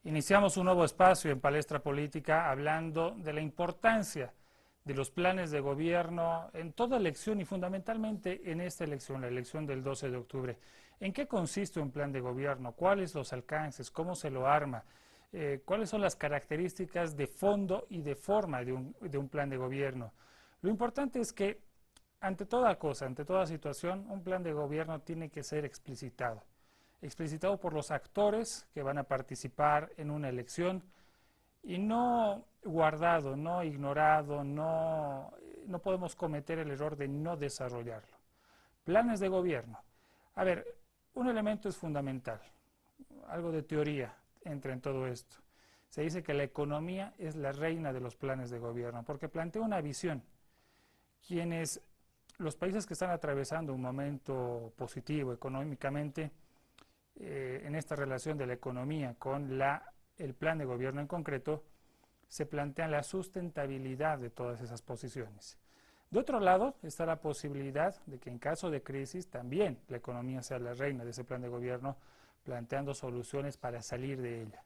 Iniciamos un nuevo espacio en Palestra Política hablando de la importancia de los planes de gobierno en toda elección y fundamentalmente en esta elección, la elección del 12 de octubre. ¿En qué consiste un plan de gobierno? ¿Cuáles los alcances? ¿Cómo se lo arma? ¿Cuáles son las características de fondo y de forma de un plan de gobierno? Lo importante es que ante toda cosa, ante toda situación, un plan de gobierno tiene que ser explicitado por los actores que van a participar en una elección y no guardado, no ignorado, no podemos cometer el error de no desarrollarlo. Planes de gobierno. A ver, un elemento es fundamental, algo de teoría entra en todo esto. Se dice que la economía es la reina de los planes de gobierno, porque plantea una visión. Los países que están atravesando un momento positivo económicamente, en esta relación de la economía con el plan de gobierno en concreto, se plantea la sustentabilidad de todas esas posiciones. De otro lado, está la posibilidad de que en caso de crisis también la economía sea la reina de ese plan de gobierno, planteando soluciones para salir de ella.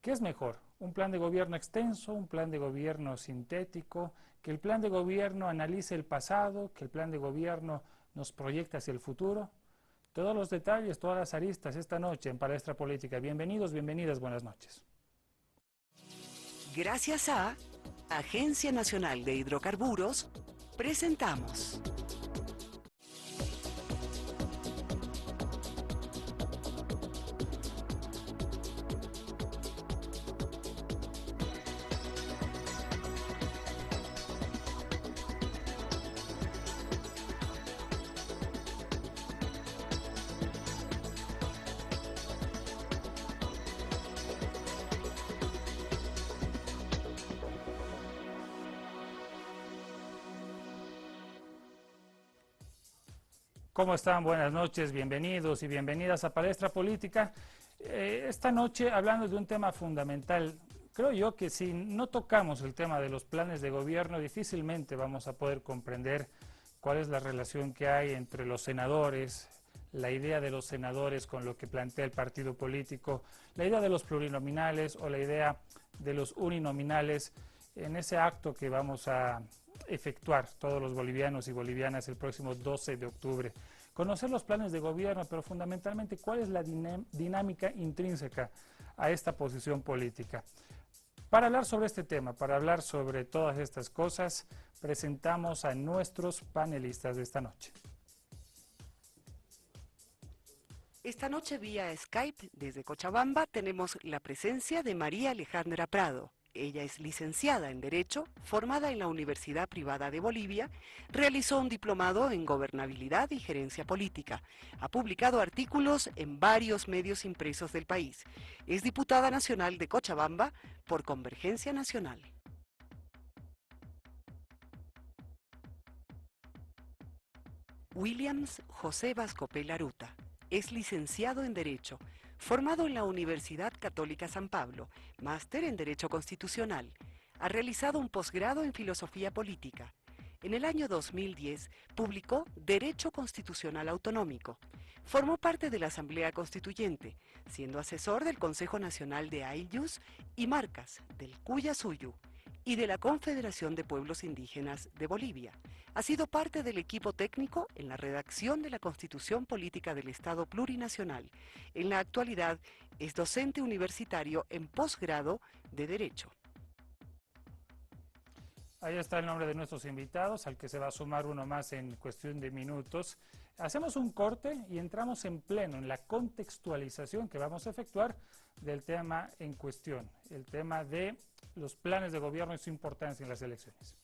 ¿Qué es mejor? ¿Un plan de gobierno extenso, un plan de gobierno sintético, que el plan de gobierno analice el pasado, que el plan de gobierno nos proyecte hacia el futuro? Todos los detalles, todas las aristas esta noche en Palestra Política. Bienvenidos, bienvenidas, buenas noches. Gracias a Agencia Nacional de Hidrocarburos, presentamos ¿Cómo están? Buenas noches, bienvenidos y bienvenidas a Palestra Política. Esta noche hablando de un tema fundamental. Creo yo que si no tocamos el tema de los planes de gobierno, difícilmente vamos a poder comprender cuál es la relación que hay entre los senadores, la idea de los senadores con lo que plantea el partido político, la idea de los plurinominales o la idea de los uninominales en ese acto que vamos a efectuar todos los bolivianos y bolivianas el próximo 12 de octubre. Conocer los planes de gobierno, pero fundamentalmente cuál es la dinámica intrínseca a esta posición política. Para hablar sobre este tema, para hablar sobre todas estas cosas, presentamos a nuestros panelistas de esta noche. esta noche vía Skype desde Cochabamba tenemos la presencia de María Alejandra Prado. Ella es licenciada en Derecho, formada en la Universidad Privada de Bolivia, realizó un diplomado en Gobernabilidad y Gerencia Política. Ha publicado artículos en varios medios impresos del país. Es diputada nacional de Cochabamba por Convergencia Nacional. Williams José Vascopel Aruta. Es licenciado en Derecho, formado en la Universidad Católica San Pablo, máster en Derecho Constitucional. Ha realizado un posgrado en Filosofía Política. En el año 2010 publicó Derecho Constitucional Autonómico. Formó parte de la Asamblea Constituyente, siendo asesor del Consejo Nacional de Ayllus y Marcas, del Cuyasuyu, y de la Confederación de Pueblos Indígenas de Bolivia. Ha sido parte del equipo técnico en la redacción de la Constitución Política del Estado Plurinacional. En la actualidad es docente universitario en posgrado de Derecho. Ahí está el nombre de nuestros invitados, al que se va a sumar uno más en cuestión de minutos. Hacemos un corte y entramos en pleno en la contextualización que vamos a efectuar del tema en cuestión, el tema de los planes de gobierno y su importancia en las elecciones.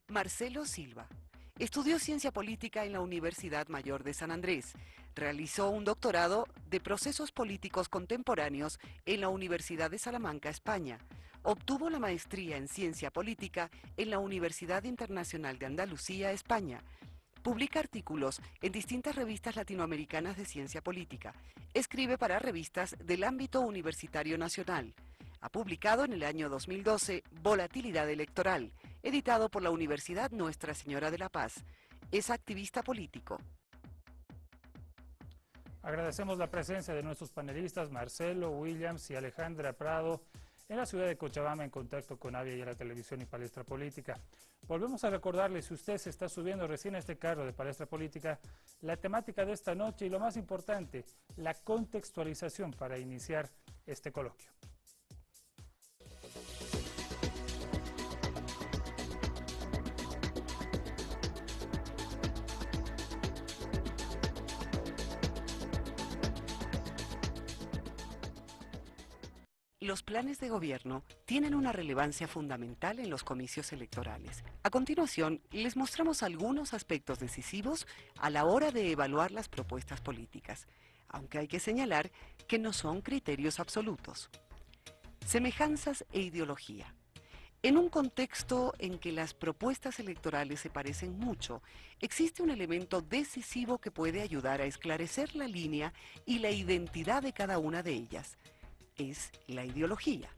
Marcelo Silva. Estudió Ciencia Política en la Universidad Mayor de San Andrés. Realizó un doctorado de Procesos Políticos Contemporáneos en la Universidad de Salamanca, España. Obtuvo la maestría en Ciencia Política en la Universidad Internacional de Andalucía, España. Publica artículos en distintas revistas latinoamericanas de ciencia política. Escribe para revistas del ámbito universitario nacional. Ha publicado en el año 2012 Volatilidad Electoral, editado por la Universidad Nuestra Señora de la Paz. Es activista político. Agradecemos la presencia de nuestros panelistas Marcelo, Williams y Alejandra Prado en la ciudad de Cochabamba en contacto con Avia y a la televisión y Palestra Política. Volvemos a recordarle, si usted se está subiendo recién a este carro de Palestra Política, la temática de esta noche y lo más importante, la contextualización para iniciar este coloquio. Los planes de gobierno tienen una relevancia fundamental en los comicios electorales. A continuación, les mostramos algunos aspectos decisivos a la hora de evaluar las propuestas políticas, aunque hay que señalar que no son criterios absolutos. Semejanzas e ideología. En un contexto en que las propuestas electorales se parecen mucho, existe un elemento decisivo que puede ayudar a esclarecer la línea y la identidad de cada una de ellas. Es la ideología.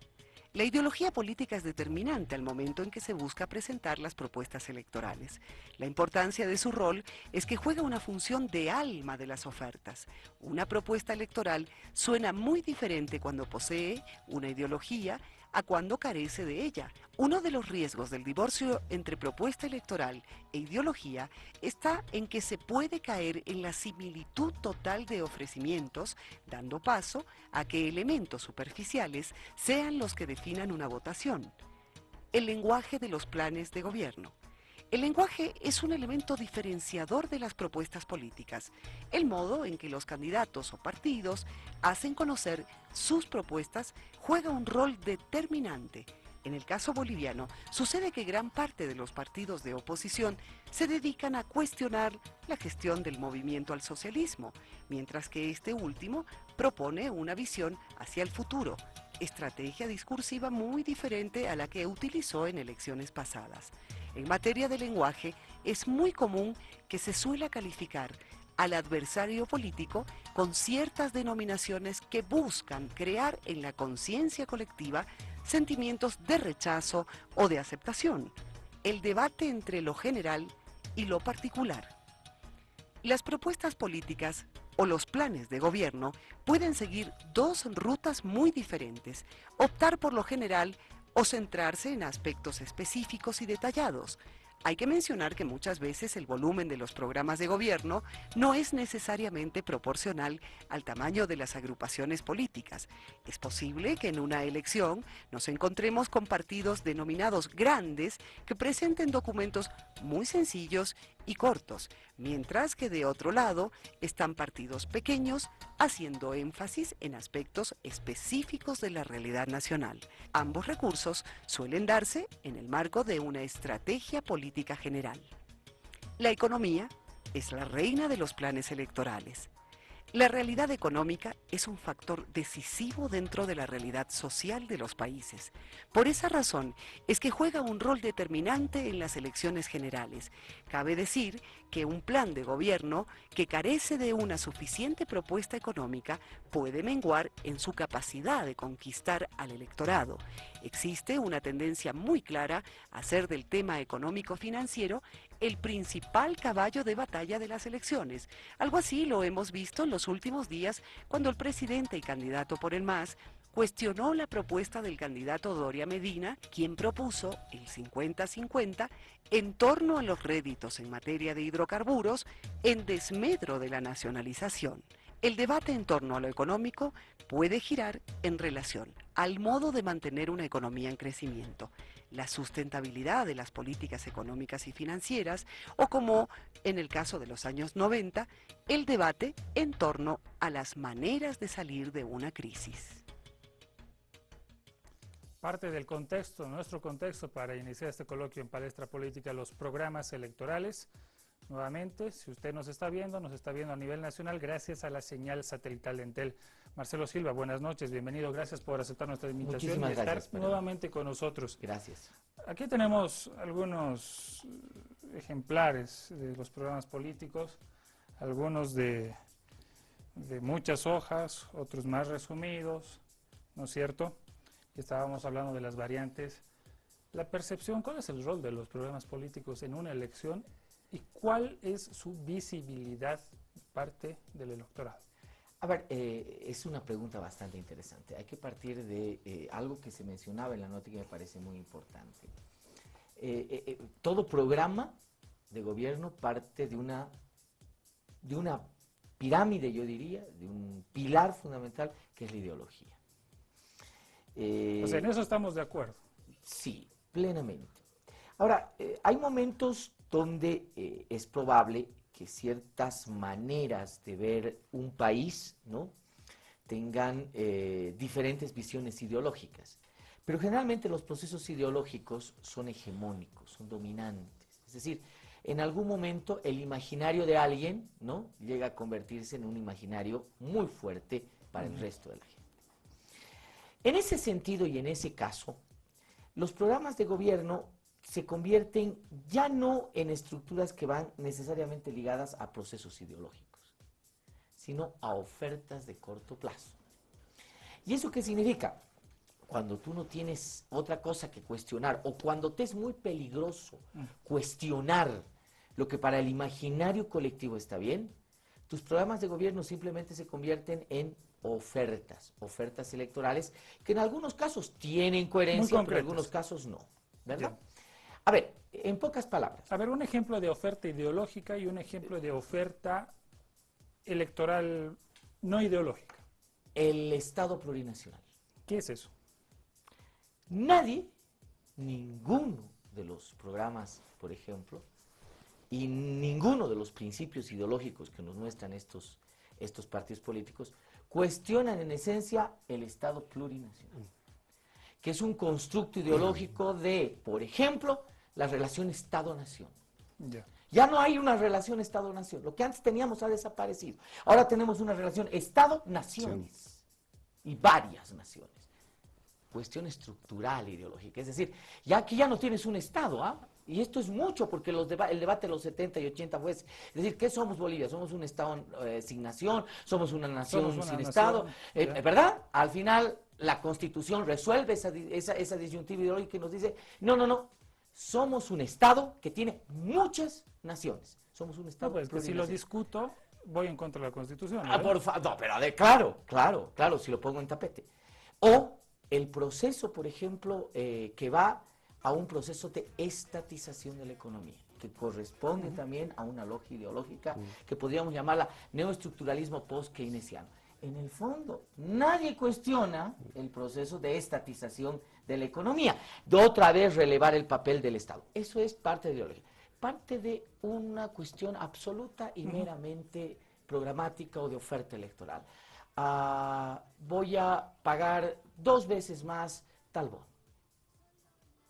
La ideología política es determinante al momento en que se busca presentar las propuestas electorales. La importancia de su rol es que juega una función de alma de las ofertas. Una propuesta electoral suena muy diferente cuando posee una ideología a cuando carece de ella. Uno de los riesgos del divorcio entre propuesta electoral e ideología está en que se puede caer en la similitud total de ofrecimientos, dando paso a que elementos superficiales sean los que definan una votación. El lenguaje de los planes de gobierno. El lenguaje es un elemento diferenciador de las propuestas políticas, el modo en que los candidatos o partidos hacen conocer sus propuestas juega un rol determinante. En el caso boliviano, sucede que gran parte de los partidos de oposición se dedican a cuestionar la gestión del movimiento al socialismo, mientras que este último propone una visión hacia el futuro, estrategia discursiva muy diferente a la que utilizó en elecciones pasadas. En materia de lenguaje, es muy común que se suele calificar al adversario político con ciertas denominaciones que buscan crear en la conciencia colectiva sentimientos de rechazo o de aceptación. El debate entre lo general y lo particular. Las propuestas políticas o los planes de gobierno pueden seguir dos rutas muy diferentes: optar por lo general o centrarse en aspectos específicos y detallados. Hay que mencionar que muchas veces el volumen de los programas de gobierno no es necesariamente proporcional al tamaño de las agrupaciones políticas. Es posible que en una elección nos encontremos con partidos denominados grandes que presenten documentos muy sencillos y cortos, mientras que de otro lado están partidos pequeños haciendo énfasis en aspectos específicos de la realidad nacional. Ambos recursos suelen darse en el marco de una estrategia política general. La economía es la reina de los planes electorales. La realidad económica es un factor decisivo dentro de la realidad social de los países. Por esa razón es que juega un rol determinante en las elecciones generales. Cabe decir que un plan de gobierno que carece de una suficiente propuesta económica puede menguar en su capacidad de conquistar al electorado. Existe una tendencia muy clara a hacer del tema económico-financiero el principal caballo de batalla de las elecciones. Algo así lo hemos visto en los últimos días cuando el presidente y candidato por el MAS cuestionó la propuesta del candidato Doria Medina, quien propuso el 50-50 en torno a los réditos en materia de hidrocarburos en desmedro de la nacionalización. El debate en torno a lo económico puede girar en relación al modo de mantener una economía en crecimiento, la sustentabilidad de las políticas económicas y financieras, o como en el caso de los años 90, el debate en torno a las maneras de salir de una crisis. Parte del contexto, nuestro contexto para iniciar este coloquio en Palestra Política, los programas electorales. Nuevamente, si usted nos está viendo a nivel nacional gracias a la señal satelital de Entel. Marcelo Silva, buenas noches, bienvenido, gracias por aceptar nuestra invitación y estar nuevamente con nosotros. Gracias. Aquí tenemos algunos ejemplares de los programas políticos, algunos de muchas hojas, otros más resumidos, ¿no es cierto? estábamos hablando de las variantes. La percepción, ¿cuál es el rol de los programas políticos en una elección y cuál es su visibilidad parte del electorado? A ver, es una pregunta bastante interesante. Hay que partir de algo que se mencionaba en la nota que me parece muy importante. Todo programa de gobierno parte de una pirámide, yo diría, de un pilar fundamental que es la ideología. O sea, en eso estamos de acuerdo. Sí, plenamente. Ahora, hay momentos donde es probable que ciertas maneras de ver un país, ¿no?, tengan diferentes visiones ideológicas. Pero generalmente los procesos ideológicos son hegemónicos, son dominantes. Es decir, en algún momento el imaginario de alguien, ¿no?, llega a convertirse en un imaginario muy fuerte para el resto de la gente. En ese sentido y en ese caso, los programas de gobierno se convierten ya no en estructuras que van necesariamente ligadas a procesos ideológicos, sino a ofertas de corto plazo. ¿Y eso qué significa? Cuando tú no tienes otra cosa que cuestionar, o cuando te es muy peligroso cuestionar lo que para el imaginario colectivo está bien, tus programas de gobierno simplemente se convierten en ofertas electorales, que en algunos casos tienen coherencia, pero en algunos casos no, ¿verdad? Bien. A ver, en pocas palabras. A ver, un ejemplo de oferta ideológica y un ejemplo de oferta electoral no ideológica. El Estado plurinacional. ¿Qué es eso? Nadie, ninguno de los programas, por ejemplo, y ninguno de los principios ideológicos que nos muestran estos partidos políticos, cuestionan en esencia el Estado plurinacional, que es un constructo ideológico de, por ejemplo, la relación Estado-Nación. Ya no hay una relación Estado-Nación. Lo que antes teníamos ha desaparecido. Ahora tenemos una relación Estado-Naciones y varias naciones. Cuestión estructural ideológica. Es decir, ya aquí ya no tienes un Estado, ¿ah? Y esto es mucho porque el debate de los 70 y 80 fue, es decir, ¿qué somos Bolivia? ¿Somos un Estado sin nación? ¿Somos una nación sin Estado? ¿Verdad? Al final la Constitución resuelve esa disyuntiva ideológica y nos dice, no, somos un Estado que tiene muchas naciones. Somos un Estado. No, pues que si lo discuto, voy en contra de la Constitución. No, pero claro, si lo pongo en tapete. O el proceso, por ejemplo, que va a un proceso de estatización de la economía, que corresponde también a una lógica ideológica que podríamos llamarla neoestructuralismo post-keynesiano. En el fondo, nadie cuestiona el proceso de estatización de la economía, de otra vez relevar el papel del Estado. Eso es parte de ideología, parte de una cuestión absoluta y meramente programática o de oferta electoral. Voy a pagar 2 veces más tal bono.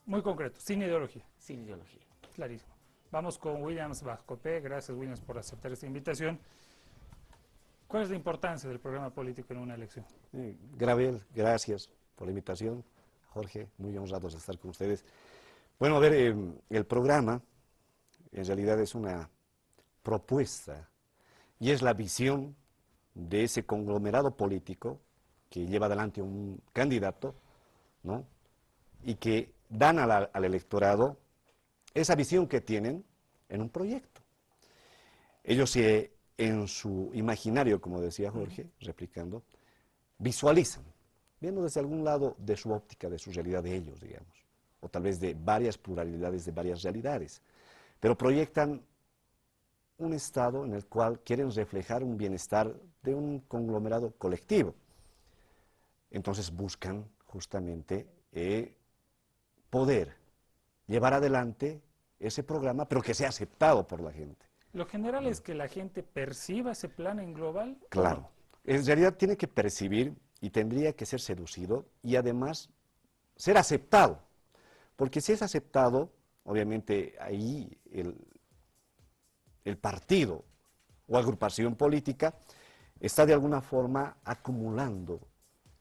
Muy concreto, sin ideología. Sin ideología. Clarísimo. Vamos con Williams Vascopé. Gracias, Williams, por aceptar esta invitación. ¿Cuál es la importancia del programa político en una elección? Gabriel, gracias por la invitación. Jorge, muy honrados de estar con ustedes. Bueno, a ver, el programa en realidad es una propuesta y es la visión de ese conglomerado político que lleva adelante un candidato, ¿no?, y que dan al electorado esa visión que tienen en un proyecto. Ellos en su imaginario, como decía Jorge, replicando, visualizan, viendo desde algún lado de su óptica, de su realidad de ellos, digamos, o tal vez de varias pluralidades, de varias realidades, pero proyectan un estado en el cual quieren reflejar un bienestar de un conglomerado colectivo. Entonces buscan justamente poder llevar adelante ese programa, pero que sea aceptado por la gente. ¿Lo general es que la gente perciba ese plan en global? Claro. En realidad tiene que percibir y tendría que ser seducido y además ser aceptado. Porque si es aceptado, obviamente ahí el partido o agrupación política está de alguna forma acumulando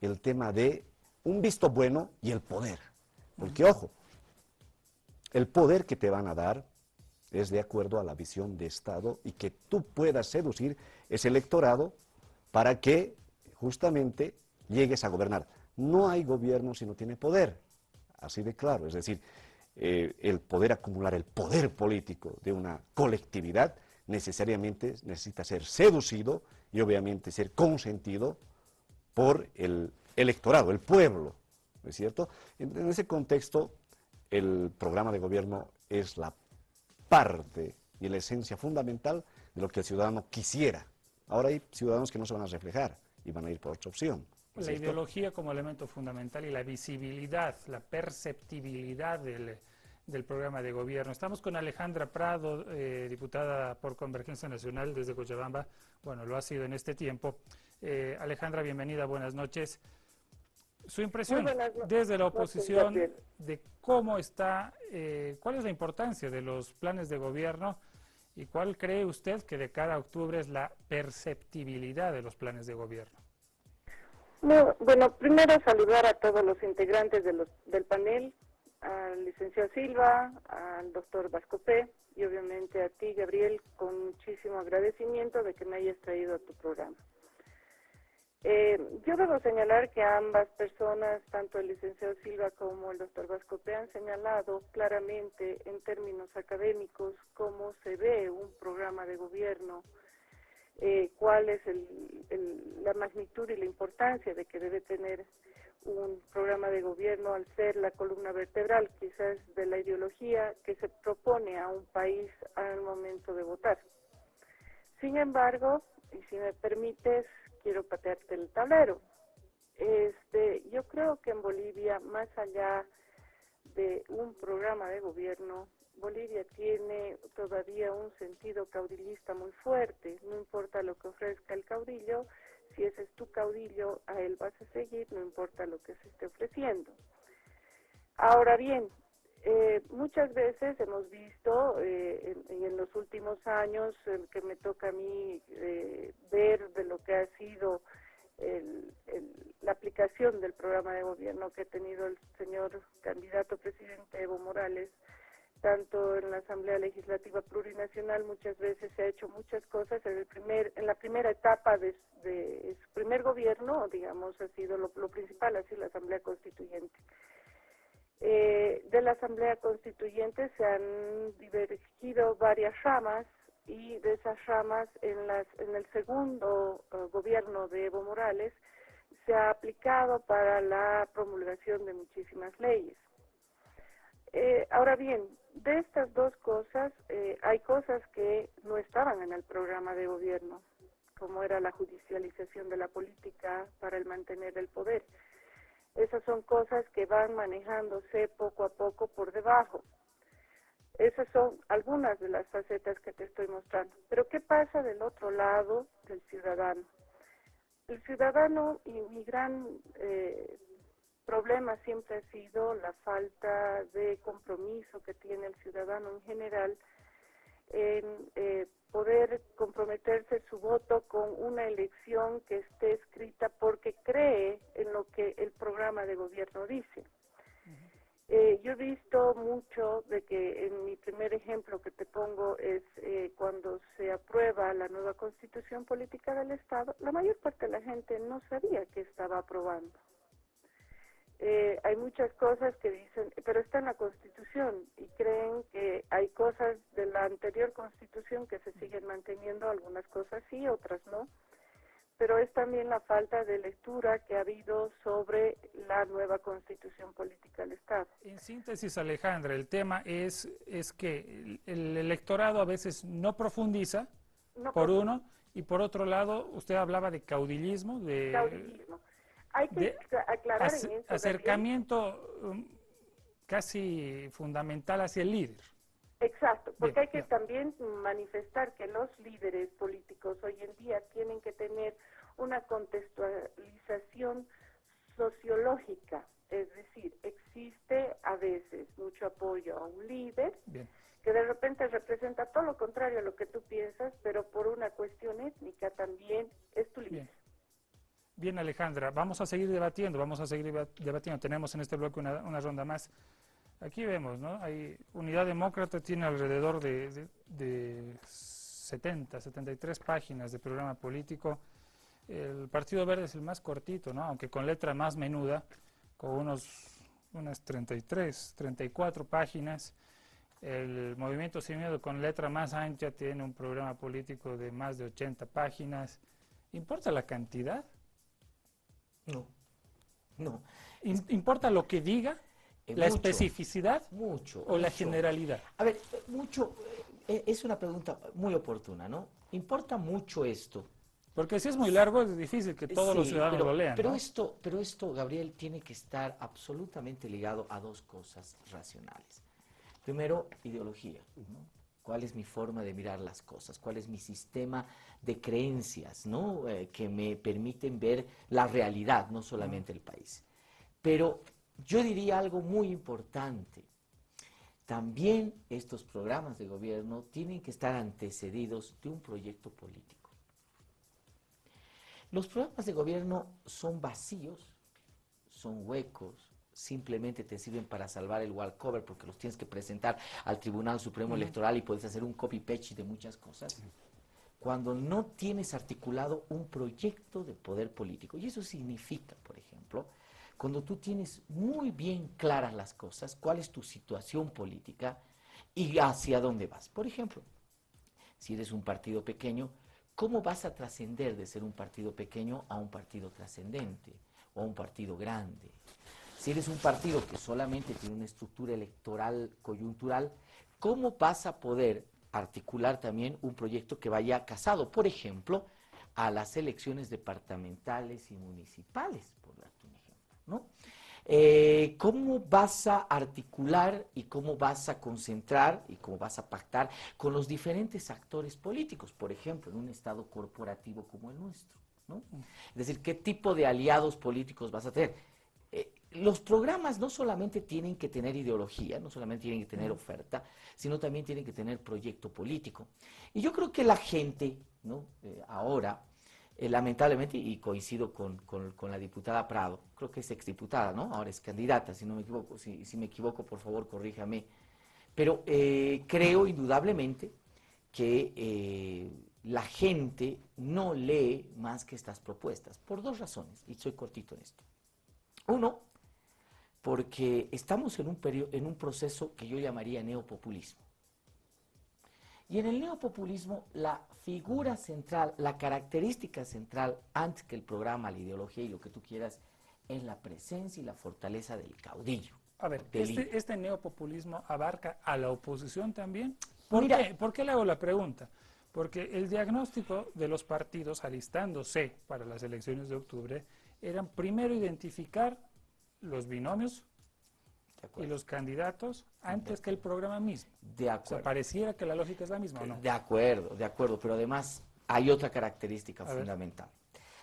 el tema de un visto bueno y el poder. Porque, ojo, el poder que te van a dar es de acuerdo a la visión de Estado y que tú puedas seducir ese electorado para que justamente llegues a gobernar. no hay gobierno si no tiene poder, así de claro. Es decir, el poder acumular, el poder político de una colectividad necesariamente necesita ser seducido y obviamente ser consentido por el electorado, el pueblo, ¿no es cierto? En ese contexto, el programa de gobierno es la parte y la esencia fundamental de lo que el ciudadano quisiera. Ahora hay ciudadanos que no se van a reflejar y van a ir por otra opción. ¿No es La cierto? ideología como elemento fundamental y la visibilidad, la perceptibilidad del programa de gobierno. Estamos con Alejandra Prado, diputada por Convergencia Nacional desde Cochabamba. Bueno, lo ha sido en este tiempo. Alejandra, bienvenida, buenas noches. Su impresión desde la oposición de cómo está, cuál es la importancia de los planes de gobierno y cuál cree usted que de cara a octubre es la perceptibilidad de los planes de gobierno. No, bueno, primero saludar a todos los integrantes del panel, al licenciado Silva, al doctor Vascopé y obviamente a ti, Gabriel, con muchísimo agradecimiento de que me hayas traído a tu programa. Yo debo señalar que ambas personas, tanto el licenciado Silva como el doctor Vascopé, han señalado claramente en términos académicos cómo se ve un programa de gobierno, cuál es la magnitud y la importancia de que debe tener un programa de gobierno al ser la columna vertebral quizás de la ideología que se propone a un país al momento de votar. Sin embargo, y si me permites, quiero patearte el tablero. Yo creo que en Bolivia, más allá de un programa de gobierno, Bolivia tiene todavía un sentido caudillista muy fuerte. No importa lo que ofrezca el caudillo, si ese es tu caudillo, a él vas a seguir, no importa lo que se esté ofreciendo. Ahora bien, muchas veces hemos visto, en los últimos años, el que me toca a mí ver de lo que ha sido la aplicación del programa de gobierno que ha tenido el señor candidato presidente Evo Morales, tanto en la Asamblea Legislativa Plurinacional, muchas veces se ha hecho muchas cosas. En la primera etapa de su primer gobierno, digamos, ha sido lo principal, ha sido la Asamblea Constituyente. De la Asamblea Constituyente se han divergido varias ramas y de esas ramas en el segundo gobierno de Evo Morales se ha aplicado para la promulgación de muchísimas leyes. Ahora bien, de estas dos cosas, hay cosas que no estaban en el programa de gobierno, como era la judicialización de la política para el mantener el poder. Esas son cosas que van manejándose poco a poco por debajo. Esas son algunas de las facetas que te estoy mostrando. Pero ¿qué pasa del otro lado del ciudadano? El ciudadano, y mi gran problema siempre ha sido la falta de compromiso que tiene el ciudadano en general en poder comprometerse su voto con una elección que esté escrita porque cree en lo que el programa de gobierno dice. Yo he visto mucho de que en mi primer ejemplo que te pongo es cuando se aprueba la nueva Constitución Política del Estado, la mayor parte de la gente no sabía que estaba aprobando. Hay muchas cosas que dicen, pero está en la Constitución, y creen que hay cosas de la anterior Constitución que se siguen manteniendo, algunas cosas sí, otras no, pero es también la falta de lectura que ha habido sobre la nueva Constitución Política del Estado. En síntesis, Alejandra, el tema es que el electorado a veces no profundiza, uno, y por otro lado, usted hablaba de caudillismo, Caudillismo. Hay que aclarar en eso, acercamiento casi fundamental hacia el líder. Exacto, porque hay que también manifestar que los líderes políticos hoy en día tienen que tener una contextualización sociológica, es decir, existe a veces mucho apoyo a un líder que de repente representa todo lo contrario a lo que tú piensas, pero por una cuestión étnica también es tu líder. Bien, Alejandra, vamos a seguir debatiendo. Tenemos en este bloque una ronda más. Aquí vemos, ¿no? Hay Unidad Demócrata, tiene alrededor de 73 páginas de programa político. El Partido Verde es el más cortito, ¿no? Aunque con letra más menuda, con unas 33, 34 páginas. El Movimiento Sin Miedo con letra más ancha tiene un programa político de más de 80 páginas. ¿Importa la cantidad? No, no. ¿Importa lo que diga? ¿La Mucho, especificidad mucho, o la mucho. generalidad? A ver, mucho, es una pregunta muy oportuna, ¿no? ¿Importa mucho esto? Porque si es muy largo es difícil que todos los Sí, ciudadanos lo lean, pero ¿no? esto, Gabriel, tiene que estar absolutamente ligado a dos cosas racionales. Primero, ideología, ¿no? ¿Cuál es mi forma de mirar las cosas? ¿Cuál es mi sistema de creencias, ¿no? Que me permiten ver la realidad, no solamente el país. Pero yo diría algo muy importante. También estos programas de gobierno tienen que estar antecedidos de un proyecto político. Los programas de gobierno son vacíos, son huecos, simplemente te sirven para salvar el wallcover porque los tienes que presentar al Tribunal Supremo Electoral y puedes hacer un copy-paste de muchas cosas. Cuando no tienes articulado un proyecto de poder político. Y eso significa, por ejemplo, cuando tú tienes muy bien claras las cosas, cuál es tu situación política y hacia dónde vas. Por ejemplo, si eres un partido pequeño, ¿cómo vas a trascender de ser un partido pequeño a un partido trascendente o a un partido grande? Si eres un partido que solamente tiene una estructura electoral coyuntural, ¿cómo vas a poder articular también un proyecto que vaya casado, por ejemplo, a las elecciones departamentales y municipales, por darte un ejemplo, ¿no? ¿Cómo vas a articular y cómo vas a concentrar y cómo vas a pactar con los diferentes actores políticos, por ejemplo, en un estado corporativo como el nuestro, ¿no? Es decir, ¿qué tipo de aliados políticos vas a tener? Los programas no solamente tienen que tener ideología, no solamente tienen que tener oferta, sino también tienen que tener proyecto político. Y yo creo que la gente, ¿no? Ahora, lamentablemente, y coincido con la diputada Prado, creo que es exdiputada, ¿no? Ahora es candidata, si no me equivoco, si me equivoco, por favor, corríjame. Pero creo indudablemente que la gente no lee más que estas propuestas, por dos razones, y soy cortito en esto. Uno, porque estamos en un proceso que yo llamaría neopopulismo. Y en el neopopulismo, la figura central, la característica central, antes que el programa, la ideología y lo que tú quieras, es la presencia y la fortaleza del caudillo. A ver, ¿este neopopulismo abarca a la oposición también? Mira, ¿Por qué le hago la pregunta? Porque el diagnóstico de los partidos alistándose para las elecciones de octubre eran primero identificar los binomios y los candidatos antes que el programa mismo. De acuerdo. O sea, pareciera que la lógica es la misma, ¿o no? De acuerdo, pero además hay otra característica fundamental.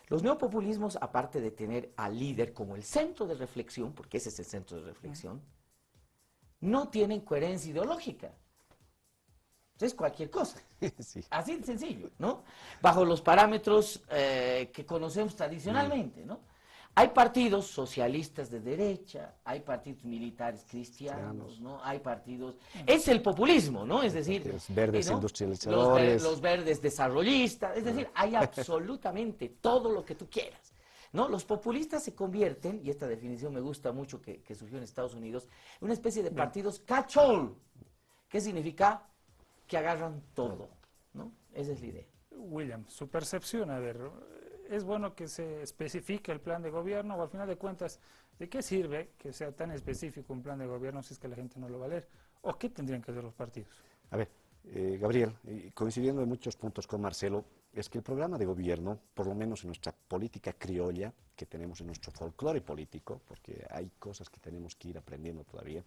Los neopopulismos, aparte de tener al líder como el centro de reflexión, porque ese es el centro de reflexión, no tienen coherencia ideológica. Es cualquier cosa. Sí. Así de sencillo, ¿no? Bajo los parámetros que conocemos tradicionalmente, ¿no? Hay partidos socialistas de derecha, hay partidos militares cristianos, ¿no? Hay partidos... Es el populismo, ¿no? Es decir... Los verdes ¿no? industrializadores. Los verdes desarrollistas, es decir, hay absolutamente todo lo que tú quieras, ¿no? Los populistas se convierten, y esta definición me gusta mucho que surgió en Estados Unidos, en una especie de partidos catch-all. ¿Qué significa? Que agarran todo, ¿no? Esa es la idea. William, su percepción, a ver, ¿es bueno que se especifique el plan de gobierno o al final de cuentas, de qué sirve que sea tan específico un plan de gobierno si es que la gente no lo va a leer? ¿O qué tendrían que hacer los partidos? A ver, Gabriel, coincidiendo en muchos puntos con Marcelo, es que el programa de gobierno, por lo menos en nuestra política criolla, que tenemos en nuestro folclore político, porque hay cosas que tenemos que ir aprendiendo todavía,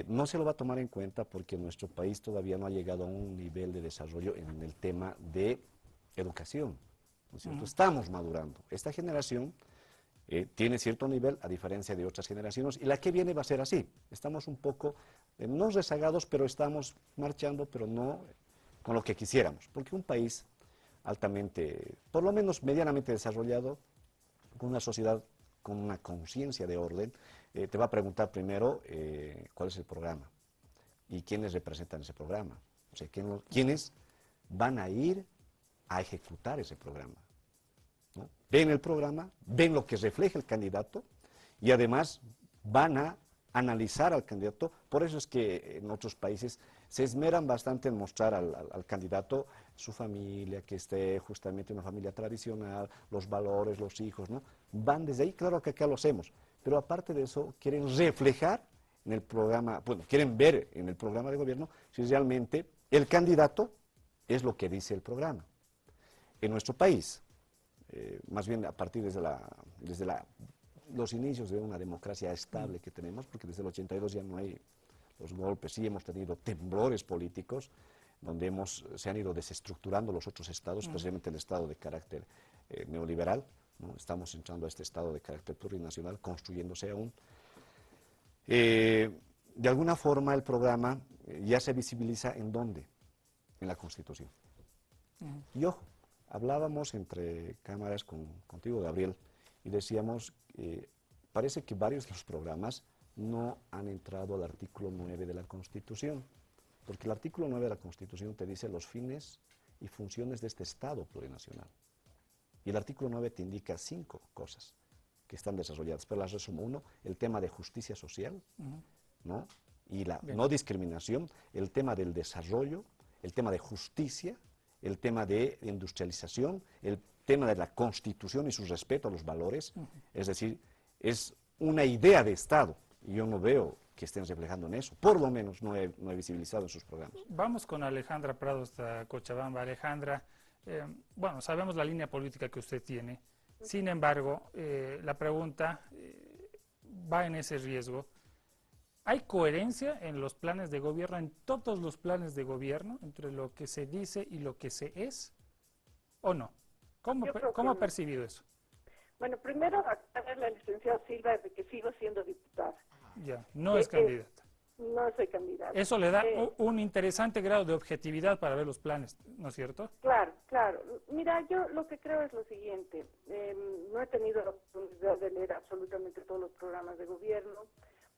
no se lo va a tomar en cuenta porque nuestro país todavía no ha llegado a un nivel de desarrollo en el tema de educación, ¿no es cierto? Estamos madurando. Esta generación tiene cierto nivel a diferencia de otras generaciones y la que viene va a ser así. Estamos un poco, no rezagados, pero estamos marchando, pero no con lo que quisiéramos. Porque un país altamente, por lo menos medianamente desarrollado, con una sociedad con una conciencia de orden, te va a preguntar primero cuál es el programa y quiénes representan ese programa. O sea, quiénes van a ir a ejecutar ese programa. ¿no? Ven el programa, ven lo que refleja el candidato y además van a analizar al candidato. Por eso es que en otros países se esmeran bastante en mostrar al candidato su familia, que esté justamente una familia tradicional, los valores, los hijos, ¿no? Van desde ahí, claro que acá lo hacemos, pero aparte de eso quieren reflejar en el programa, bueno, quieren ver en el programa de gobierno si realmente el candidato es lo que dice el programa. En nuestro país, más bien a partir desde los inicios de una democracia estable que tenemos, porque desde el 82 ya no hay los golpes, sí hemos tenido temblores políticos, donde se han ido desestructurando los otros estados, especialmente el estado de carácter neoliberal, ¿no? Estamos entrando a este estado de carácter plurinacional, construyéndose aún. De alguna forma el programa ya se visibiliza ¿en dónde? En la Constitución. Y ojo, hablábamos entre cámaras contigo, Gabriel, y decíamos, parece que varios de los programas no han entrado al artículo 9 de la Constitución, porque el artículo 9 de la Constitución te dice los fines y funciones de este Estado plurinacional. Y el artículo 9 te indica 5 cosas que están desarrolladas, pero las resumo. 1, el tema de justicia social, ¿no? Y la no discriminación, el tema del desarrollo, el tema de justicia, el tema de industrialización, el tema de la Constitución y su respeto a los valores. Es decir, es una idea de Estado, y yo no veo que estén reflejando en eso, por lo menos no he visibilizado en sus programas. Vamos con Alejandra Prado hasta Cochabamba. Alejandra, bueno, sabemos la línea política que usted tiene, sin embargo, la pregunta va en ese riesgo. ¿Hay coherencia en los planes de gobierno, en todos los planes de gobierno, entre lo que se dice y lo que se es, o no? ¿Cómo ha percibido eso? Bueno, primero aclarar la licenciada Silva de que sigo siendo diputada. Ya, no es candidata. No soy candidata. Eso le da un interesante grado de objetividad para ver los planes, ¿no es cierto? Claro, claro. Mira, yo lo que creo es lo siguiente. No he tenido la oportunidad de leer absolutamente todos los programas de gobierno,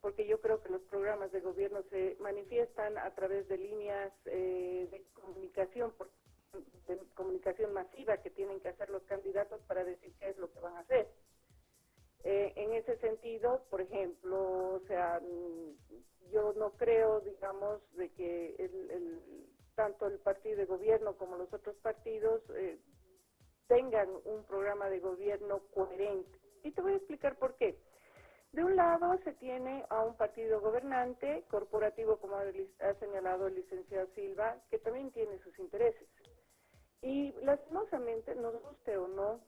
porque yo creo que los programas de gobierno se manifiestan a través de líneas de comunicación masiva que tienen que hacer los candidatos para decir qué es lo que van a hacer. En ese sentido, por ejemplo, o sea, yo no creo, digamos, de que tanto el partido de gobierno como los otros partidos tengan un programa de gobierno coherente. Y te voy a explicar por qué. De un lado se tiene a un partido gobernante, corporativo, como ha señalado el licenciado Silva, que también tiene sus intereses. Y lastimosamente, nos guste o no,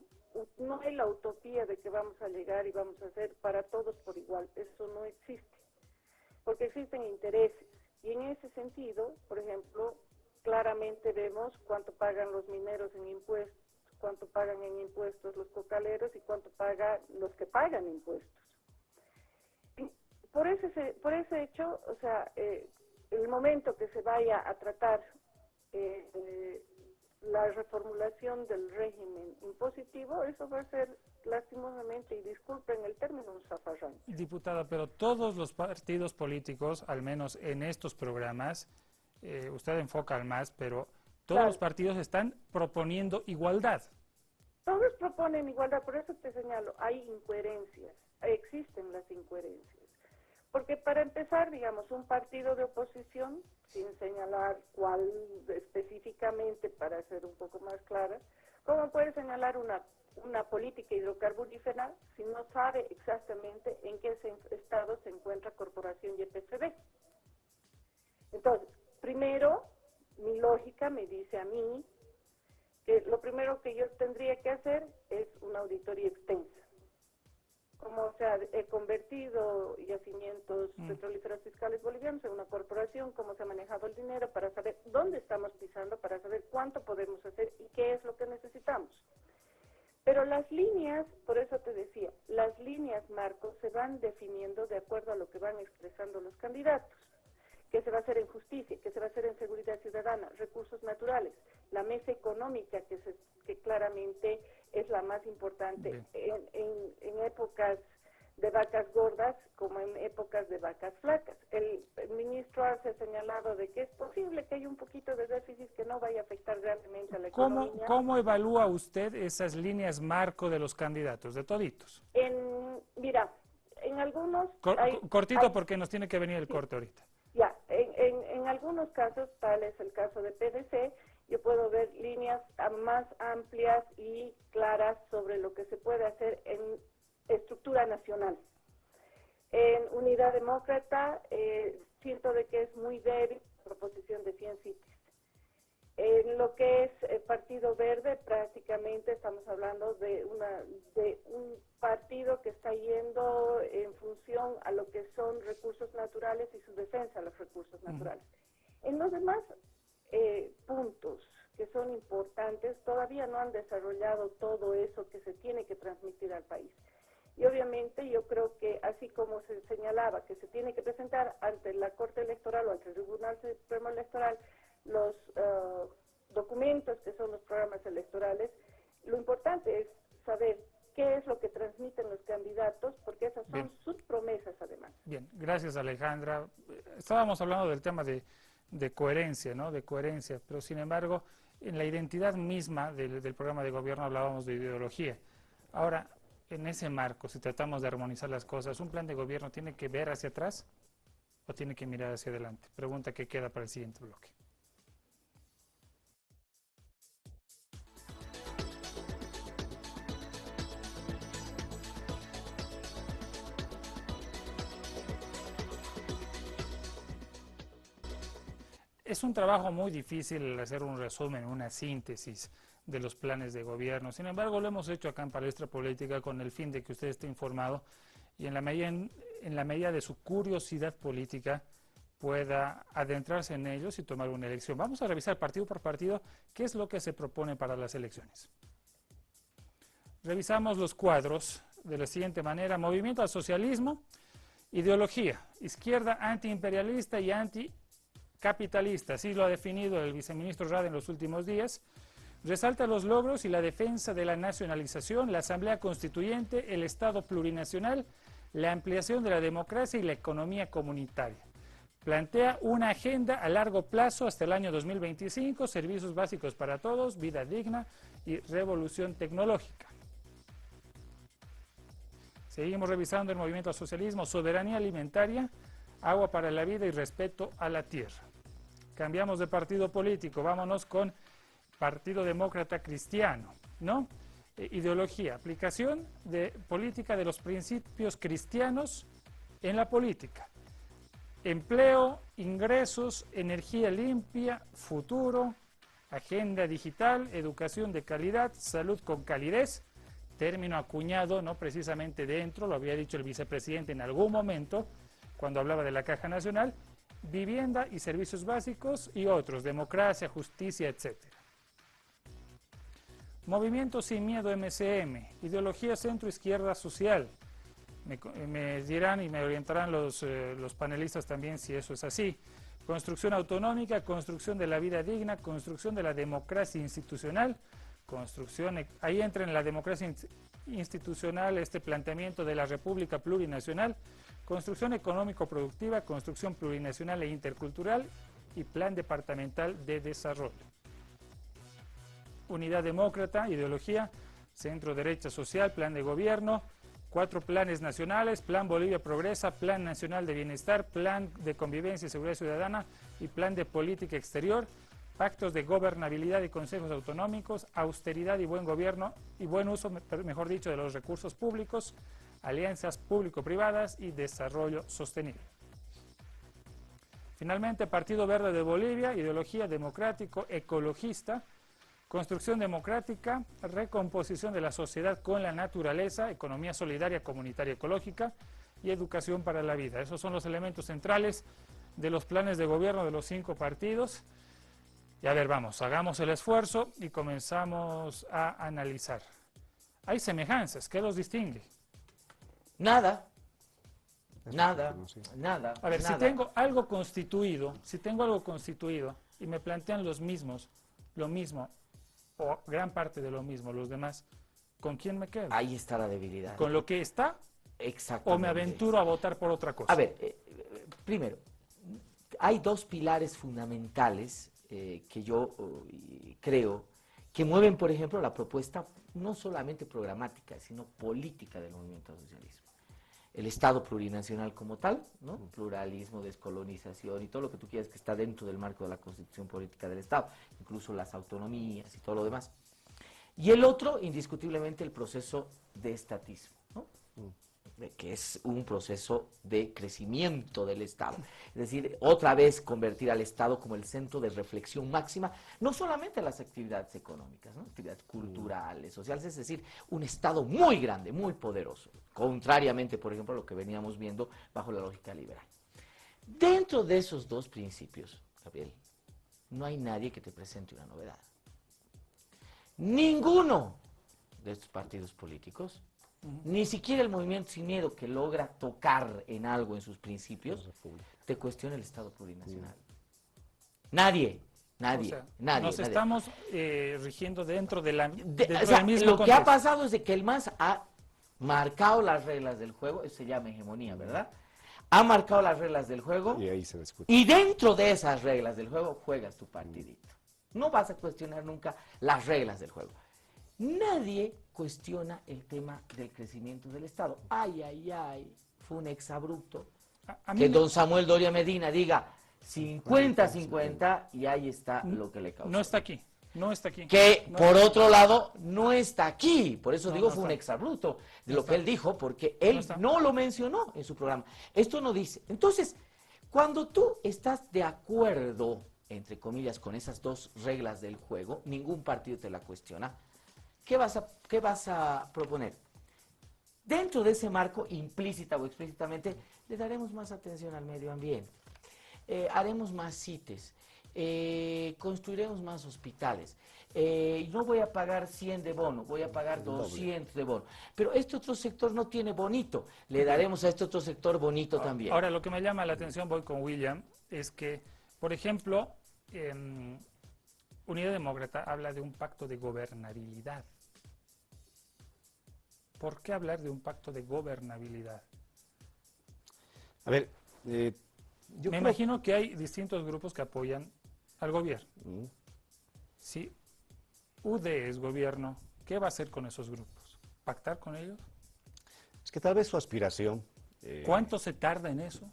no hay la utopía de que vamos a llegar y vamos a hacer para todos por igual. Eso no existe, porque existen intereses. Y en ese sentido, por ejemplo, claramente vemos cuánto pagan los mineros en impuestos, cuánto pagan en impuestos los cocaleros y cuánto pagan los que pagan impuestos. Por ese hecho, o sea, el momento que se vaya a tratar la reformulación del régimen impositivo, eso va a ser lastimosamente, y disculpen el término, un zafarrán. Diputada, pero todos los partidos políticos, al menos en estos programas, usted enfoca al MAS, pero todos los partidos están proponiendo igualdad. Todos proponen igualdad, por eso te señalo, hay incoherencias, existen las incoherencias. Porque para empezar, digamos, un partido de oposición, sin señalar cuál específicamente, para ser un poco más clara, ¿cómo puede señalar una política hidrocarburífera si no sabe exactamente en qué estado se encuentra Corporación YPFB? Entonces, primero, mi lógica me dice a mí que lo primero que yo tendría que hacer es una auditoría extensa. Como se ha convertido yacimientos petrolíferos fiscales bolivianos en una corporación, cómo se ha manejado el dinero para saber dónde estamos pisando, para saber cuánto podemos hacer y qué es lo que necesitamos. Pero las líneas, por eso te decía, las líneas marcos se van definiendo de acuerdo a lo que van expresando los candidatos. ¿Qué se va a hacer en justicia? ¿Qué se va a hacer en seguridad ciudadana? Recursos naturales, la mesa económica que claramente es la más importante en épocas de vacas gordas como en épocas de vacas flacas. El ministro Arce ha señalado de que es posible que haya un poquito de déficit que no vaya a afectar realmente a la economía. ¿Cómo evalúa usted esas líneas marco de los candidatos, de toditos? Mira, en algunos... Cortito porque nos tiene que venir el corte ahorita. Ya, en algunos casos, tal es el caso de PDC, yo puedo ver líneas más amplias y claras sobre lo que se puede hacer en estructura nacional. En Unidad Demócrata, siento de que es muy débil la proposición de 100 sitios. En lo que es Partido Verde, prácticamente estamos hablando de un partido que está yendo en función a lo que son recursos naturales y su defensa a los recursos naturales. En los demás puntos que son importantes, todavía no han desarrollado todo eso que se tiene que transmitir al país. Y obviamente yo creo que así como se señalaba que se tiene que presentar ante la Corte Electoral o ante el Tribunal Supremo Electoral los documentos que son los programas electorales, lo importante es saber qué es lo que transmiten los candidatos, porque esas son sus promesas además. Bien, gracias Alejandra. Estábamos hablando del tema de coherencia, ¿no? De coherencia, pero sin embargo, en la identidad misma del programa de gobierno hablábamos de ideología. Ahora, en ese marco, si tratamos de armonizar las cosas, ¿un plan de gobierno tiene que ver hacia atrás o tiene que mirar hacia adelante? Pregunta que queda para el siguiente bloque. Es un trabajo muy difícil hacer un resumen, una síntesis de los planes de gobierno. Sin embargo, lo hemos hecho acá en Palestra Política con el fin de que usted esté informado y en la medida de su curiosidad política pueda adentrarse en ellos y tomar una elección. Vamos a revisar partido por partido qué es lo que se propone para las elecciones. Revisamos los cuadros de la siguiente manera: movimiento al socialismo, ideología, izquierda antiimperialista y anticapitalista, así lo ha definido el viceministro Rada en los últimos días. Resalta los logros y la defensa de la nacionalización, la Asamblea Constituyente, el Estado plurinacional, la ampliación de la democracia y la economía comunitaria. Plantea una agenda a largo plazo hasta el año 2025, servicios básicos para todos, vida digna y revolución tecnológica. Seguimos revisando el movimiento al socialismo, soberanía alimentaria, agua para la vida y respeto a la tierra. Cambiamos de partido político, vámonos con Partido Demócrata Cristiano, ¿no? Ideología, aplicación de política de los principios cristianos en la política. Empleo, ingresos, energía limpia, futuro, agenda digital, educación de calidad, salud con calidez, término acuñado, no precisamente dentro, lo había dicho el vicepresidente en algún momento, cuando hablaba de la Caja Nacional, vivienda y servicios básicos y otros, democracia, justicia, etcétera. Movimiento Sin Miedo MCM, ideología centro-izquierda social. Me dirán y me orientarán los panelistas también si eso es así. Construcción autonómica, construcción de la vida digna, construcción de la democracia institucional, ahí entra en la democracia institucional este planteamiento de la República Plurinacional, construcción económico-productiva, construcción plurinacional e intercultural y plan departamental de desarrollo. Unidad Demócrata, ideología, centro derecha social, plan de gobierno, 4 planes nacionales, Plan Bolivia Progresa, Plan Nacional de Bienestar, Plan de Convivencia y Seguridad Ciudadana y Plan de Política Exterior, pactos de gobernabilidad y consejos autonómicos, austeridad y buen gobierno y buen uso, mejor dicho, de los recursos públicos, alianzas público-privadas y desarrollo sostenible. Finalmente, Partido Verde de Bolivia, ideología democrático, ecologista, construcción democrática, recomposición de la sociedad con la naturaleza, economía solidaria, comunitaria, ecológica y educación para la vida. Esos son los elementos centrales de los planes de gobierno de los 5 partidos. Y a ver, vamos, hagamos el esfuerzo y comenzamos a analizar. Hay semejanzas, ¿qué los distingue? Nada. Es Nada, no sé. nada. A ver, nada. si tengo algo constituido y me plantean lo mismo, o gran parte de lo mismo, los demás, ¿con quién me quedo? Ahí está la debilidad. ¿Con lo que está Exactamente. o me aventuro a votar por otra cosa. A ver, primero, hay dos pilares fundamentales que yo creo que mueven, por ejemplo, la propuesta no solamente programática, sino política del movimiento socialismo. El Estado plurinacional como tal, ¿no? Pluralismo, descolonización y todo lo que tú quieras que está dentro del marco de la constitución política del Estado, incluso las autonomías y todo lo demás. Y el otro, indiscutiblemente, el proceso de estatismo, ¿no? Que es un proceso de crecimiento del Estado. Es decir, otra vez convertir al Estado como el centro de reflexión máxima, no solamente en las actividades económicas, ¿no? Actividades culturales, sociales, es decir, un Estado muy grande, muy poderoso, contrariamente, por ejemplo, a lo que veníamos viendo bajo la lógica liberal. Dentro de esos dos principios, Gabriel, no hay nadie que te presente una novedad. Ninguno de estos partidos políticos, ni siquiera el Movimiento Sin Miedo, que logra tocar en algo en sus principios, te cuestiona el Estado plurinacional. Nadie, O sea, nadie. nos estamos rigiendo dentro del O sea, mismo lo que ha contexto. pasado es de que el MAS ha marcado las reglas del juego, eso se llama hegemonía, ¿verdad? Ha marcado las reglas del juego Y ahí se discute. y dentro de esas reglas del juego juegas tu partidito. No vas a cuestionar nunca las reglas del juego. Nadie cuestiona el tema del crecimiento del Estado. Ay, fue un exabrupto. A mí Que me- don Samuel Doria Medina diga 50-50 y ahí está lo que le causó. no está aquí, no está aquí. Que No, por otro lado no está aquí, por eso No, digo no fue un está. exabrupto de No lo está. que él dijo, porque él está. no lo mencionó en su programa. Esto no dice. Entonces, cuando tú estás de acuerdo, entre comillas, con esas dos reglas del juego, ningún partido te la cuestiona. ¿Qué vas a proponer? Dentro de ese marco, implícita o explícitamente, le daremos más atención al medio ambiente, haremos más CITES, construiremos más hospitales, no voy a pagar 100 de bono, voy a pagar 200 de bono, pero este otro sector no tiene bonito, le daremos a este otro sector bonito también. Ahora, lo que me llama la atención, voy con William, es que, por ejemplo, Unidad Demócrata habla de un pacto de gobernabilidad. ¿Por qué hablar de un pacto de gobernabilidad? A ver, yo Me creo- imagino que hay distintos grupos que apoyan al gobierno. Mm. Si UD es gobierno, ¿qué va a hacer con esos grupos? ¿Pactar con ellos? Es que tal vez su aspiración... ¿Cuánto se tarda en eso?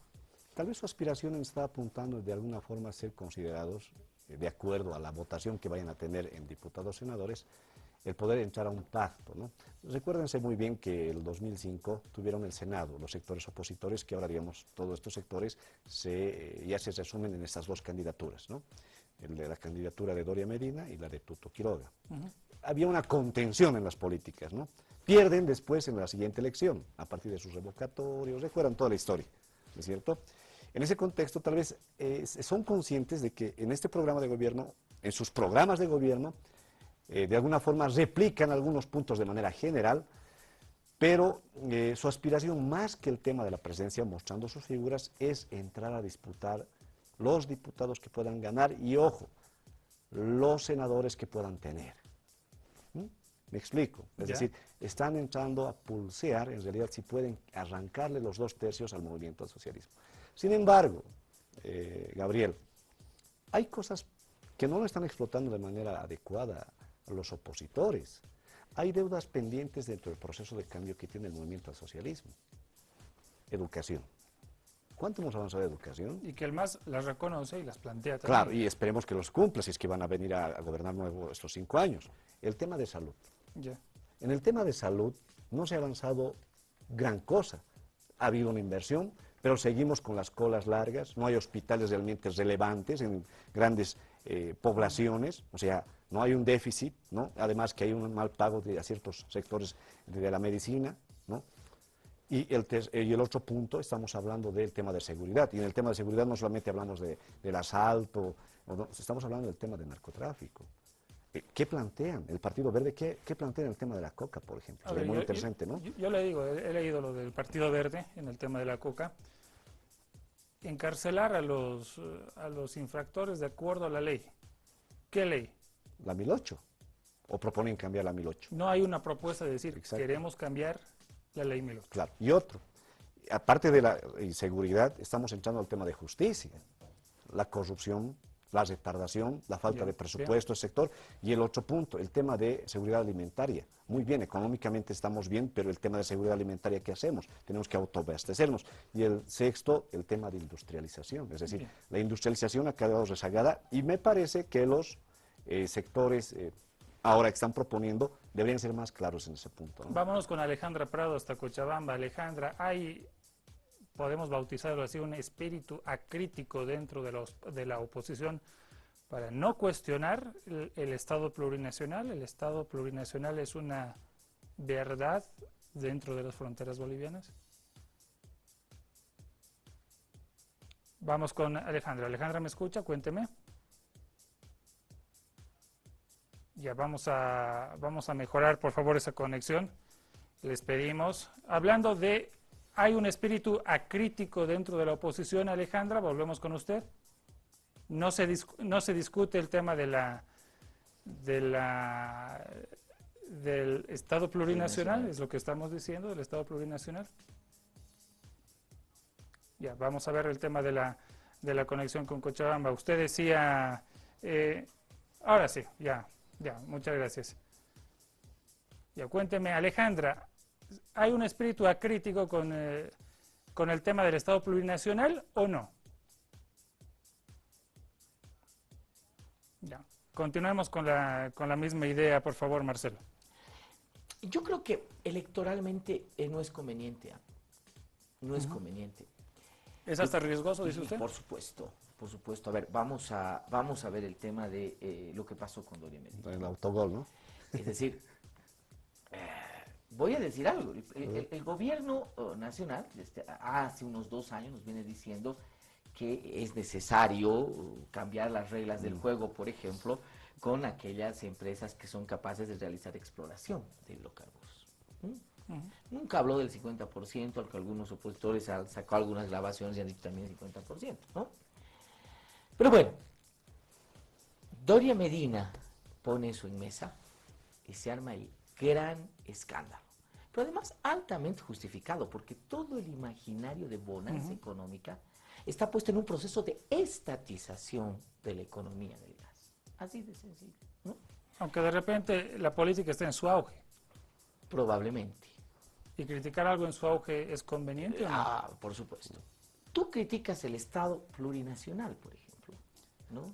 Tal vez su aspiración está apuntando de alguna forma a ser considerados, de acuerdo a la votación que vayan a tener en diputados o senadores, el poder entrar a un pacto, ¿no? Recuérdense muy bien que el 2005 tuvieron el Senado, los sectores opositores, que ahora, digamos, todos estos sectores ya se resumen en estas dos candidaturas, ¿no? El de la candidatura de Doria Medina y la de Tuto Quiroga. Había una contención en las políticas, ¿no? Pierden después en la siguiente elección, a partir de sus revocatorios, recuerdan toda la historia, ¿no es cierto? En ese contexto, tal vez son conscientes de que en este programa de gobierno, en sus programas de gobierno, de alguna forma replican algunos puntos de manera general, pero su aspiración, más que el tema de la presidencia, mostrando sus figuras, es entrar a disputar los diputados que puedan ganar y, ojo, los senadores que puedan tener. Me explico. Es Ya. decir, están entrando a pulsear, en realidad, si pueden arrancarle los 2/3 al movimiento al socialismo. Sin embargo, Gabriel, hay cosas que no lo están explotando de manera adecuada a los opositores. Hay deudas pendientes dentro del proceso de cambio que tiene el movimiento al socialismo. Educación. ¿Cuánto hemos avanzado en educación? Y que el MAS las reconoce y las plantea también. Claro, y esperemos que los cumpla, si es que van a venir a gobernar nuevo estos 5 años. El tema de salud. Ya. En el tema de salud no se ha avanzado gran cosa. Ha habido una inversión, pero seguimos con las colas largas, no hay hospitales realmente relevantes en grandes poblaciones, o sea, no hay un déficit, ¿no? Además que hay un mal pago a ciertos sectores de la medicina, ¿no? Y el otro punto, estamos hablando del tema de seguridad, y en el tema de seguridad no solamente hablamos del asalto, estamos hablando del tema del narcotráfico. ¿Qué plantean? El Partido Verde, ¿qué plantea en el tema de la coca, por ejemplo? A ver, Es muy yo- interesante, ¿no? Yo le digo, he leído lo del Partido Verde en el tema de la coca. Encarcelar a los infractores de acuerdo a la ley. ¿Qué ley? La 1008. ¿O proponen cambiar la 1008? No hay una propuesta de decir, Exacto. queremos cambiar La ley 1008. Claro. Y otro, aparte de la inseguridad, estamos entrando al tema de justicia, la corrupción, la retardación, la falta de presupuesto del sector, y el otro punto, el tema de seguridad alimentaria. Muy bien, económicamente estamos bien, pero el tema de seguridad alimentaria, ¿qué hacemos? Tenemos que autoabastecernos. Y el sexto, el tema de industrialización, es decir, la industrialización ha quedado rezagada y me parece que los sectores ahora que están proponiendo deberían ser más claros en ese punto, ¿no? Vámonos con Alejandra Prado hasta Cochabamba. Alejandra, hay, podemos bautizarlo así, un espíritu acrítico dentro de la oposición para no cuestionar el Estado plurinacional. El Estado plurinacional es una verdad dentro de las fronteras bolivianas. Vamos con Alejandra. Alejandra, ¿me escucha? Cuénteme. Ya vamos a mejorar, por favor, esa conexión. Les pedimos. Hablando de, hay un espíritu acrítico dentro de la oposición, Alejandra, volvemos con usted. No se discute el tema del Estado plurinacional, es lo que estamos diciendo, del Estado plurinacional. Ya, vamos a ver el tema de la conexión con Cochabamba. Usted decía, ahora sí, ya, muchas gracias. Ya, cuénteme, Alejandra, ¿hay un espíritu acrítico con el tema del Estado plurinacional o no? Ya, continuemos con la misma idea, por favor, Marcelo. Yo creo que electoralmente no es conveniente. No es conveniente. ¿Es hasta riesgoso, dice usted? Por supuesto, por supuesto. A ver, vamos a ver el tema de lo que pasó con Doria Medina. El autogol, ¿no? Es decir, voy a decir algo. El gobierno nacional, hace unos 2 años, nos viene diciendo que es necesario cambiar las reglas del juego, por ejemplo, con aquellas empresas que son capaces de realizar exploración de hidrocarburos. Nunca habló del 50%, al que algunos opositores han sacado algunas grabaciones y han dicho también el 50%, ¿no? Pero bueno, Doria Medina pone eso en mesa y se arma ahí gran escándalo. Pero además altamente justificado, porque todo el imaginario de bonanza económica está puesto en un proceso de estatización de la economía del gas. Así de sencillo, ¿no? Aunque de repente la política está en su auge. Probablemente. ¿Y criticar algo en su auge es conveniente o no? Por supuesto. Tú criticas el Estado plurinacional, por ejemplo, ¿no?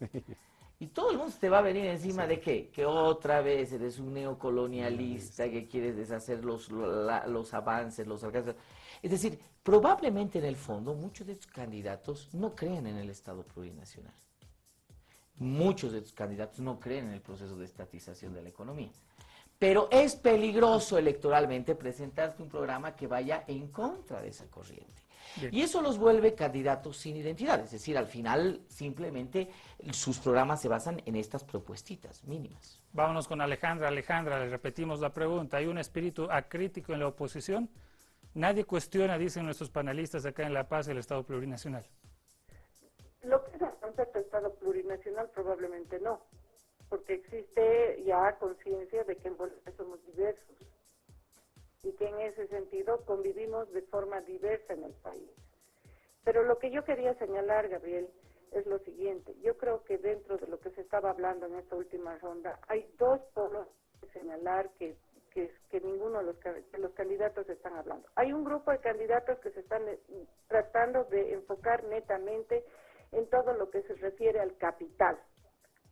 Y todo el mundo te va a venir encima de ¿qué? Que otra vez eres un neocolonialista, que quieres deshacer los avances, los alcances. Es decir, probablemente en el fondo muchos de tus candidatos no creen en el Estado plurinacional. Muchos de tus candidatos no creen en el proceso de estatización de la economía. Pero es peligroso electoralmente presentarte un programa que vaya en contra de esa corriente. Bien. Y eso los vuelve candidatos sin identidad. Es decir, al final simplemente sus programas se basan en estas propuestitas mínimas. Vámonos con Alejandra. Alejandra, le repetimos la pregunta. ¿Hay un espíritu acrítico en la oposición? Nadie cuestiona, dicen nuestros panelistas acá en La Paz, el Estado plurinacional. Lo que es el concepto de Estado plurinacional probablemente no, porque existe ya conciencia de que en Bolivia somos diversos y que en ese sentido convivimos de forma diversa en el país. Pero lo que yo quería señalar, Gabriel, es lo siguiente. Yo creo que dentro de lo que se estaba hablando en esta última ronda, hay 2 polos que señalar que ninguno de los candidatos están hablando. Hay un grupo de candidatos que se están tratando de enfocar netamente en todo lo que se refiere al capital.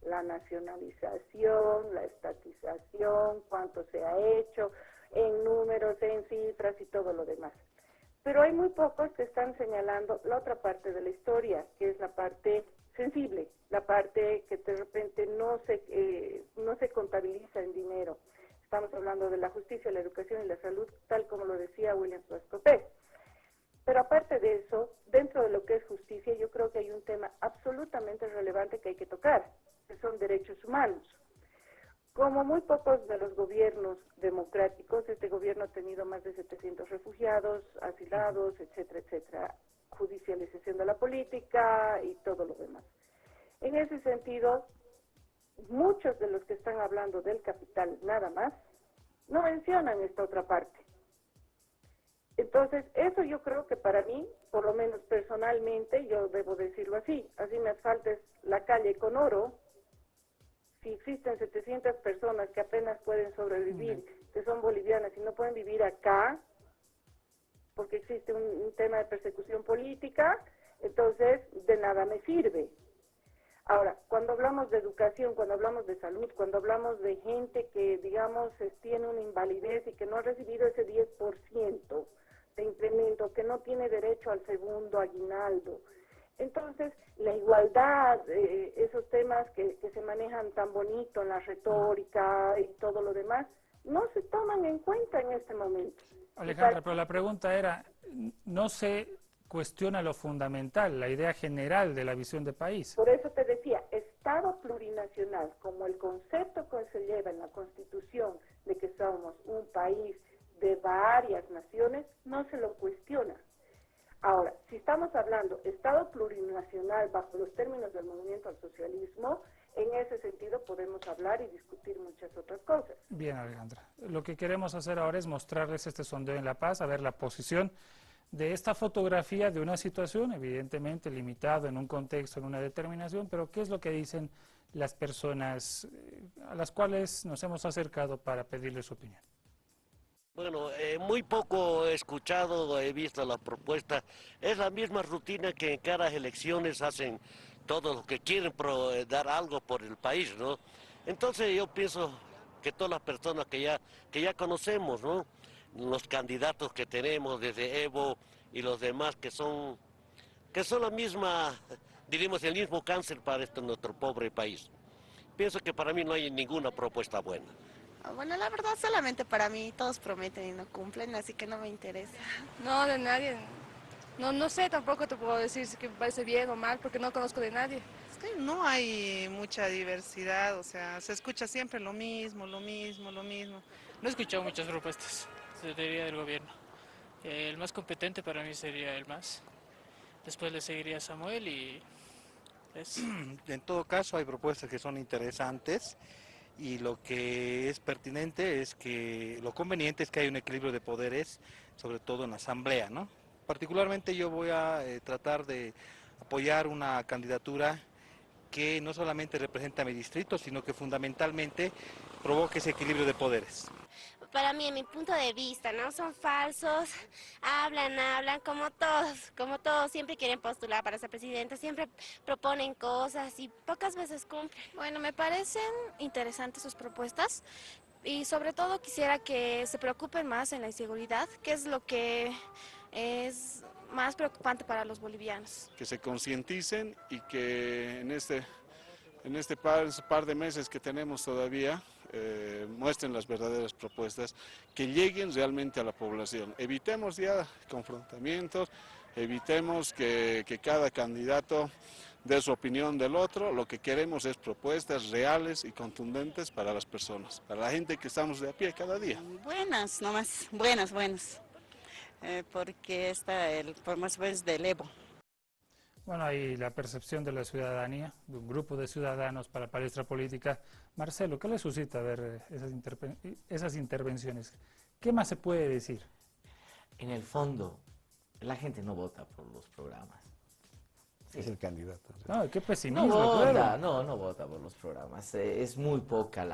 La nacionalización, la estatización, cuánto se ha hecho, en números, en cifras y todo lo demás. Pero hay muy pocos que están señalando la otra parte de la historia, que es la parte sensible, la parte que de repente no se contabiliza en dinero. Estamos hablando de la justicia, la educación y la salud, tal como lo decía William Suárez. Pero aparte de eso, dentro de lo que es justicia, yo creo que hay un tema absolutamente relevante que hay que tocar, que son derechos humanos. Como muy pocos de los gobiernos democráticos, este gobierno ha tenido más de 700 refugiados, asilados, etcétera, etcétera, judicialización de la política y todo lo demás. En ese sentido, muchos de los que están hablando del capital nada más, no mencionan esta otra parte. Entonces, eso yo creo que para mí, por lo menos personalmente, yo debo decirlo así me asfaltes la calle con oro, si existen 700 personas que apenas pueden sobrevivir, que son bolivianas y no pueden vivir acá, porque existe un tema de persecución política, entonces de nada me sirve. Ahora, cuando hablamos de educación, cuando hablamos de salud, cuando hablamos de gente que, digamos, tiene una invalidez y que no ha recibido ese 10% de incremento, que no tiene derecho al segundo aguinaldo, entonces la igualdad, esos temas que se manejan tan bonito en la retórica y todo lo demás, no se toman en cuenta en este momento. Alejandra, pero la pregunta era, no se cuestiona lo fundamental, la idea general de la visión de país. Por eso te decía, Estado plurinacional, como el concepto que se lleva en la Constitución de que somos un país de varias naciones, no se lo cuestiona. Ahora, si estamos hablando Estado plurinacional bajo los términos del movimiento al socialismo, en ese sentido podemos hablar y discutir muchas otras cosas. Bien, Alejandra. Lo que queremos hacer ahora es mostrarles este sondeo en La Paz, a ver la posición de esta fotografía de una situación, evidentemente limitada en un contexto, en una determinación, pero qué es lo que dicen las personas a las cuales nos hemos acercado para pedirles su opinión. Bueno, muy poco he escuchado, he visto la propuesta. Es la misma rutina que en cada elecciones hacen todos los que quieren dar algo por el país, ¿no? Entonces yo pienso que todas las personas que ya conocemos, ¿no? Los candidatos que tenemos desde Evo y los demás que son la misma, diríamos, el mismo cáncer para nuestro pobre país. Pienso que para mí no hay ninguna propuesta buena. Bueno, la verdad solamente para mí todos prometen y no cumplen, así que no me interesa. No, de nadie. No sé, tampoco te puedo decir si que me parece bien o mal, porque no conozco de nadie. Es que no hay mucha diversidad, o sea, se escucha siempre lo mismo, lo mismo, lo mismo. No he escuchado muchas propuestas de teoría del gobierno. El más competente para mí sería el MAS. Después le seguiría Samuel y... En todo caso hay propuestas que son interesantes y lo que es pertinente es que lo conveniente es que haya un equilibrio de poderes, sobre todo en la asamblea, ¿no? Particularmente yo voy a tratar de apoyar una candidatura que no solamente representa a mi distrito, sino que fundamentalmente provoque ese equilibrio de poderes. Para mí, en mi punto de vista, ¿no? Son falsos, hablan como todos, siempre quieren postular para ser presidente, siempre proponen cosas y pocas veces cumplen. Bueno, me parecen interesantes sus propuestas y sobre todo quisiera que se preocupen más en la inseguridad, que es lo que es más preocupante para los bolivianos. Que se concienticen y que en este par de meses que tenemos todavía muestren las verdaderas propuestas que lleguen realmente a la población. Evitemos ya confrontamientos, evitemos que cada candidato dé su opinión del otro. Lo que queremos es propuestas reales y contundentes para las personas, para la gente que estamos de a pie cada día. Buenas, nomás, buenas. Porque está por más veces del Evo. Bueno, ahí la percepción de la ciudadanía, de un grupo de ciudadanos para la palestra política. Marcelo, ¿qué le suscita ver esas intervenciones? ¿Qué más se puede decir? En el fondo, la gente no vota por los programas. Sí. Es el candidato. No, qué pesimismo. No vota por los programas. Es muy poca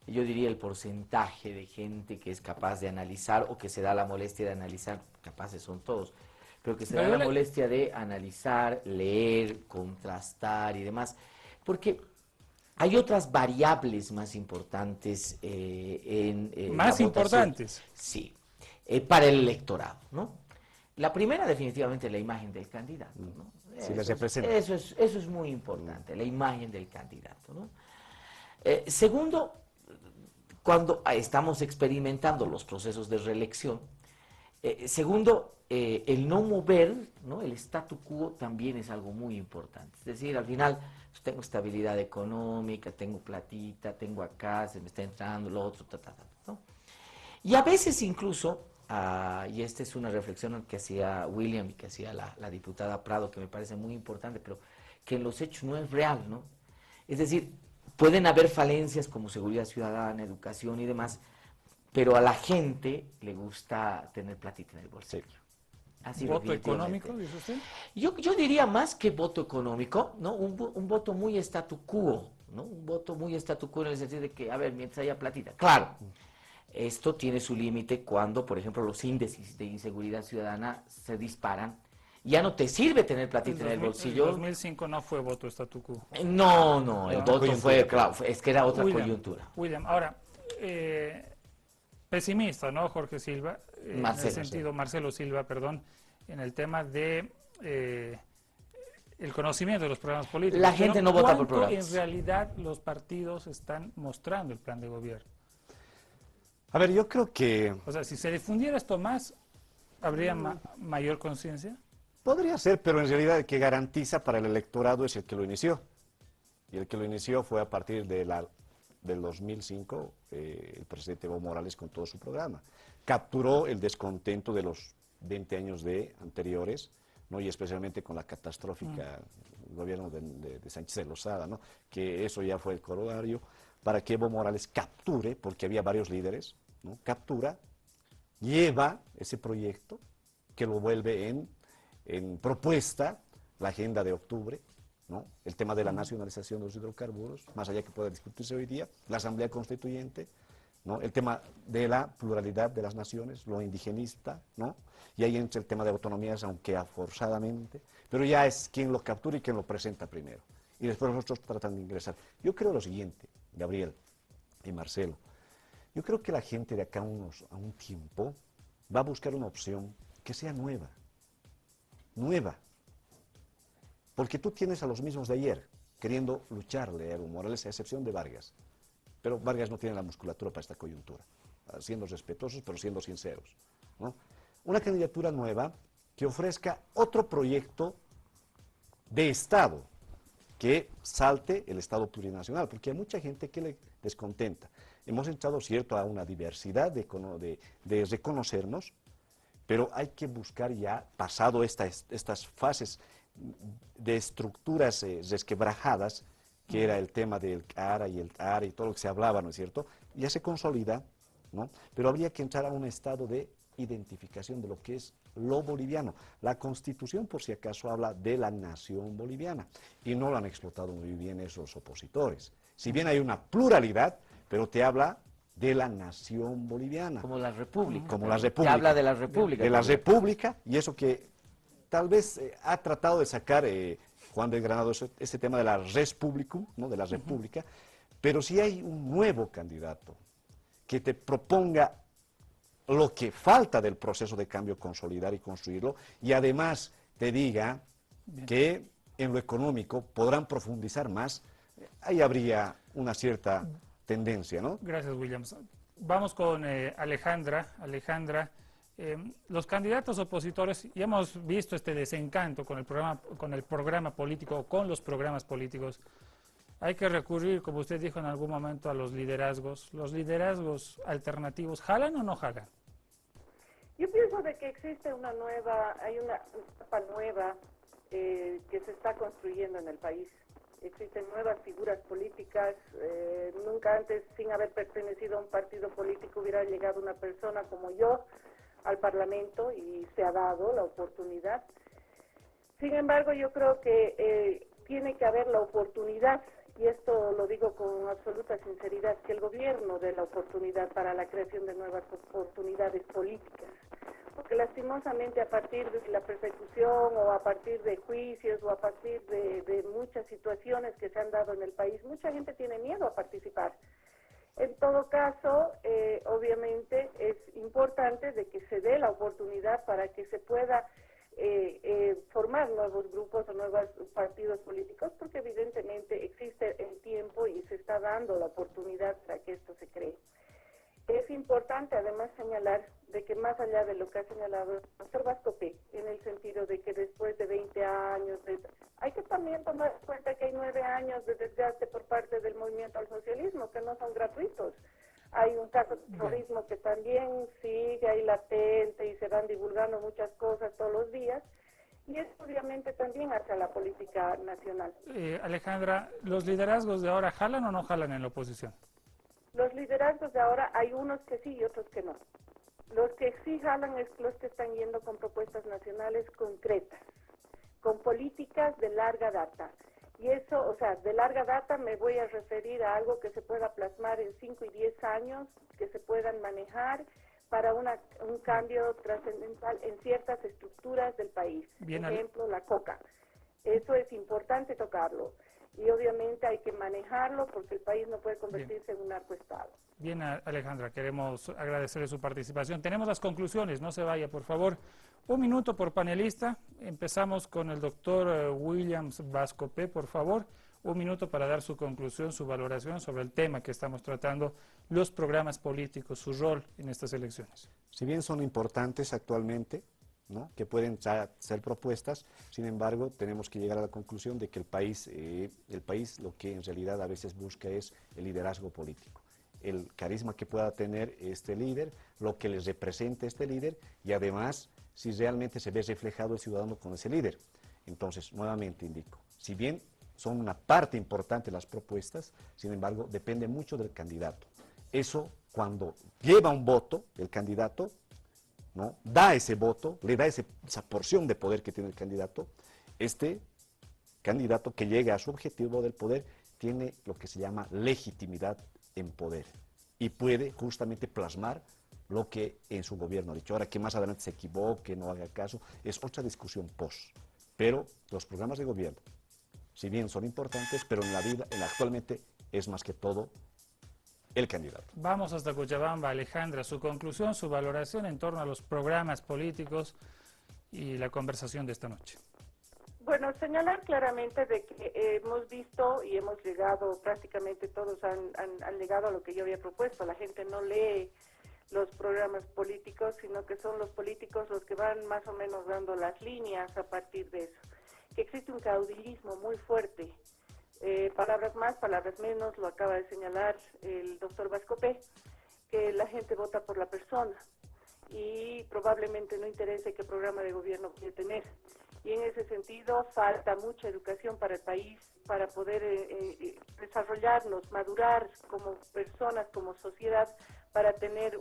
yo diría el porcentaje de gente que es capaz de analizar o que se da la molestia de analizar, capaces son todos, pero que se da la molestia de analizar, leer, contrastar y demás, porque hay otras variables más importantes ¿Más importantes? Sí, para el electorado, ¿no? La primera definitivamente es la imagen del candidato, ¿no? Sí, eso es muy importante, la imagen del candidato, ¿no? Segundo, cuando estamos experimentando los procesos de reelección. Segundo, el no mover, ¿no? El statu quo también es algo muy importante. Es decir, al final pues, tengo estabilidad económica, tengo platita, tengo acá, se me está entrando lo otro, ¿no? Y a veces incluso, y esta es una reflexión que hacía William y que hacía la diputada Prado, que me parece muy importante, pero que en los hechos no es real, ¿no? Es decir, pueden haber falencias como seguridad ciudadana, educación y demás, pero a la gente le gusta tener platita en el bolsillo. Así ¿Voto definitivamente. económico, dice usted? Yo diría más que voto económico, ¿no? Un voto muy statu quo, ¿no? Un voto muy statu quo en el sentido de que, a ver, mientras haya platita. Claro, esto tiene su límite cuando, por ejemplo, los índices de inseguridad ciudadana se disparan. Ya no te sirve tener platita en el bolsillo. En 2005 no fue voto statu quo. No, el voto fue, claro, es que era otra William, coyuntura. William, ahora, pesimista, ¿no? Jorge Silva, en el sentido, Marcelo Silva, perdón, en el tema de el conocimiento de los programas políticos. La gente no vota por programas. En realidad los partidos están mostrando el plan de gobierno? A ver, yo creo que... O sea, si se difundiera esto más, ¿habría mayor conciencia? Podría ser, pero en realidad el que garantiza para el electorado es el que lo inició. Y el que lo inició fue a partir del 2005, el presidente Evo Morales con todo su programa. Capturó el descontento de los 20 años anteriores, ¿no? Y especialmente con la catastrófica gobierno de Sánchez de Lozada, ¿no? Que eso ya fue el corolario para que Evo Morales capture, porque había varios líderes, ¿no? Captura, lleva ese proyecto que lo vuelve en propuesta la agenda de octubre, ¿no? El tema de la nacionalización de los hidrocarburos, más allá que pueda discutirse hoy día, la Asamblea Constituyente, ¿no? El tema de la pluralidad de las naciones, lo indigenista, ¿no? Y ahí entra el tema de autonomías, aunque forzadamente, pero ya es quien lo captura y quien lo presenta primero. Y después los otros tratan de ingresar. Yo creo lo siguiente, Gabriel y Marcelo, yo creo que la gente de acá a un tiempo va a buscar una opción que sea nueva. Porque tú tienes a los mismos de ayer queriendo lucharle a Evo Morales, a excepción de Vargas. Pero Vargas no tiene la musculatura para esta coyuntura, siendo respetuosos, pero siendo sinceros, ¿no? Una candidatura nueva que ofrezca otro proyecto de Estado, que salte el Estado plurinacional, porque hay mucha gente que le descontenta. Hemos entrado, cierto, a una diversidad de reconocernos, pero hay que buscar ya, pasado estas fases de estructuras resquebrajadas, que era el tema del ARA y el ARA y todo lo que se hablaba, ¿no es cierto? Ya se consolida, ¿no? Pero habría que entrar a un estado de identificación de lo que es lo boliviano. La Constitución, por si acaso, habla de la nación boliviana, y no lo han explotado muy bien esos opositores. Si bien hay una pluralidad, pero te habla de la nación boliviana. Como la república. Como la república. Te habla de la república. De la república, y eso que tal vez ha tratado de sacar Juan del Granado, ese tema de la res publicum, ¿no? De la república, pero si hay un nuevo candidato que te proponga lo que falta del proceso de cambio, consolidar y construirlo, y además te diga que en lo económico podrán profundizar más, ahí habría una cierta tendencia, ¿no? Gracias, Williams. Vamos con Alejandra. Alejandra, los candidatos opositores, ya hemos visto este desencanto con el programa político, con los programas políticos. Hay que recurrir, como usted dijo en algún momento, a los liderazgos. ¿Los liderazgos alternativos jalan o no jalan? Yo pienso de que existe hay una etapa nueva que se está construyendo en el país. Existen nuevas figuras políticas. Nunca antes, sin haber pertenecido a un partido político, hubiera llegado una persona como yo al Parlamento y se ha dado la oportunidad. Sin embargo, yo creo que tiene que haber la oportunidad, y esto lo digo con absoluta sinceridad, que el gobierno dé la oportunidad para la creación de nuevas oportunidades políticas. Porque lastimosamente a partir de la persecución o a partir de juicios o a partir de muchas situaciones que se han dado en el país, mucha gente tiene miedo a participar. En todo caso, obviamente es importante de que se dé la oportunidad para que se pueda formar nuevos grupos o nuevos partidos políticos, porque evidentemente existe el tiempo y se está dando la oportunidad para que esto se cree. Es importante además señalar de que más allá de lo que ha señalado el doctor Vascope, en el sentido de que después de 20 años, hay que también tomar en cuenta que hay 9 años de desgaste por parte del movimiento al socialismo, que no son gratuitos. Hay un caso de terrorismo que también sigue ahí latente y se van divulgando muchas cosas todos los días, y eso obviamente también hacia la política nacional. Alejandra, ¿los liderazgos de ahora jalan o no jalan en la oposición? Los liderazgos de ahora hay unos que sí y otros que no. Los que sí jalan es los que están yendo con propuestas nacionales concretas, con políticas de larga data. Y eso, o sea, de larga data me voy a referir a algo que se pueda plasmar en 5 y 10 años, que se puedan manejar para un cambio trascendental en ciertas estructuras del país. Bien, Por ejemplo, la coca. Eso es importante tocarlo. Y obviamente hay que manejarlo porque el país no puede convertirse en un narcoestado. Bien, Alejandra, queremos agradecerle su participación. Tenemos las conclusiones, no se vaya, por favor. 1 minuto por panelista. Empezamos con el doctor Williams Vascopé, por favor. 1 minuto para dar su conclusión, su valoración sobre el tema que estamos tratando, los programas políticos, su rol en estas elecciones. Si bien son importantes actualmente, ¿no?, que pueden ser propuestas, sin embargo, tenemos que llegar a la conclusión de que el país lo que en realidad a veces busca es el liderazgo político, el carisma que pueda tener este líder, lo que les represente este líder y además si realmente se ve reflejado el ciudadano con ese líder. Entonces, nuevamente indico, si bien son una parte importante las propuestas, sin embargo, depende mucho del candidato. Eso, cuando lleva un voto, el candidato, ¿no?, da ese voto, le da esa porción de poder que tiene el candidato, este candidato que llega a su objetivo del poder tiene lo que se llama legitimidad en poder y puede justamente plasmar lo que en su gobierno ha dicho. Ahora, que más adelante se equivoque, no haga caso, es otra discusión post. Pero los programas de gobierno, si bien son importantes, pero en la vida, actualmente es más que todo el candidato. Vamos hasta Cochabamba. Alejandra, su conclusión, su valoración en torno a los programas políticos y la conversación de esta noche. Bueno, señalar claramente de que hemos visto y hemos llegado, prácticamente todos han llegado a lo que yo había propuesto. La gente no lee los programas políticos, sino que son los políticos los que van más o menos dando las líneas a partir de eso. Que existe un caudillismo muy fuerte. Palabras más, palabras menos, lo acaba de señalar el doctor Vascopé, que la gente vota por la persona y probablemente no interese qué programa de gobierno puede tener. Y en ese sentido falta mucha educación para el país, para poder desarrollarnos, madurar como personas, como sociedad, para tener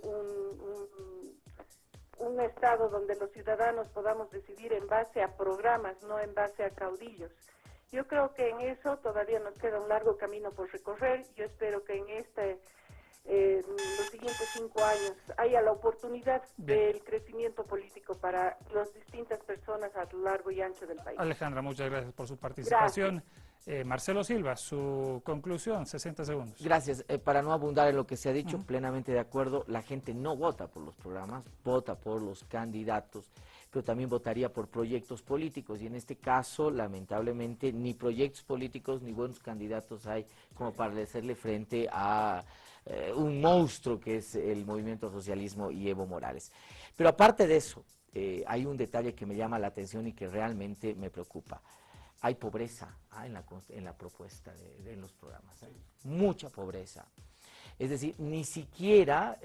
un estado donde los ciudadanos podamos decidir en base a programas, no en base a caudillos. Yo creo que en eso todavía nos queda un largo camino por recorrer. Yo espero que en los siguientes 5 años haya la oportunidad del crecimiento político para las distintas personas a lo largo y ancho del país. Alejandra, muchas gracias por su participación. Marcelo Silva, su conclusión, 60 segundos. Gracias. Para no abundar en lo que se ha dicho, plenamente de acuerdo, la gente no vota por los programas, vota por los candidatos, pero también votaría por proyectos políticos, y en este caso, lamentablemente, ni proyectos políticos ni buenos candidatos hay como para hacerle frente a un monstruo que es el movimiento socialismo y Evo Morales. Pero aparte de eso, hay un detalle que me llama la atención y que realmente me preocupa. Hay pobreza en la propuesta de los programas, hay mucha pobreza. Es decir, ni siquiera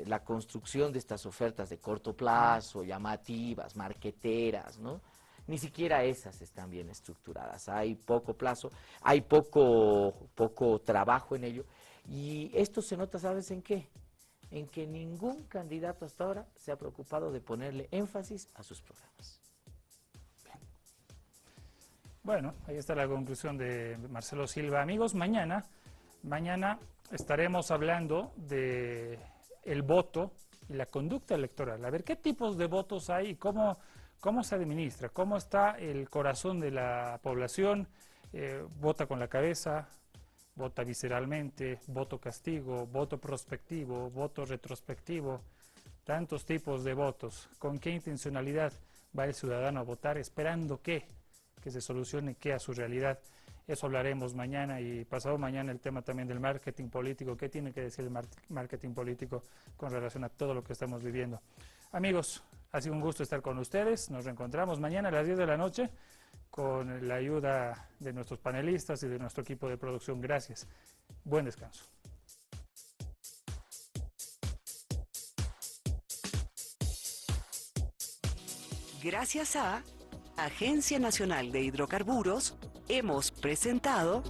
la construcción de estas ofertas de corto plazo, llamativas, marqueteras, ¿no? Ni siquiera esas están bien estructuradas. Hay poco plazo, hay poco trabajo en ello. Y esto se nota, ¿sabes en qué? En que ningún candidato hasta ahora se ha preocupado de ponerle énfasis a sus programas. Bueno, ahí está la conclusión de Marcelo Silva. Amigos, mañana estaremos hablando de el voto y la conducta electoral. A ver qué tipos de votos hay y cómo se administra, cómo está el corazón de la población. Vota con la cabeza, vota visceralmente, voto castigo, voto prospectivo, voto retrospectivo. Tantos tipos de votos. ¿Con qué intencionalidad va el ciudadano a votar? Esperando que se solucione qué a su realidad. Eso hablaremos mañana y pasado mañana el tema también del marketing político. ¿Qué tiene que decir el marketing político con relación a todo lo que estamos viviendo? Amigos, ha sido un gusto estar con ustedes. Nos reencontramos mañana a las 10 de la noche con la ayuda de nuestros panelistas y de nuestro equipo de producción. Gracias. Buen descanso. Gracias a Agencia Nacional de Hidrocarburos, hemos presentado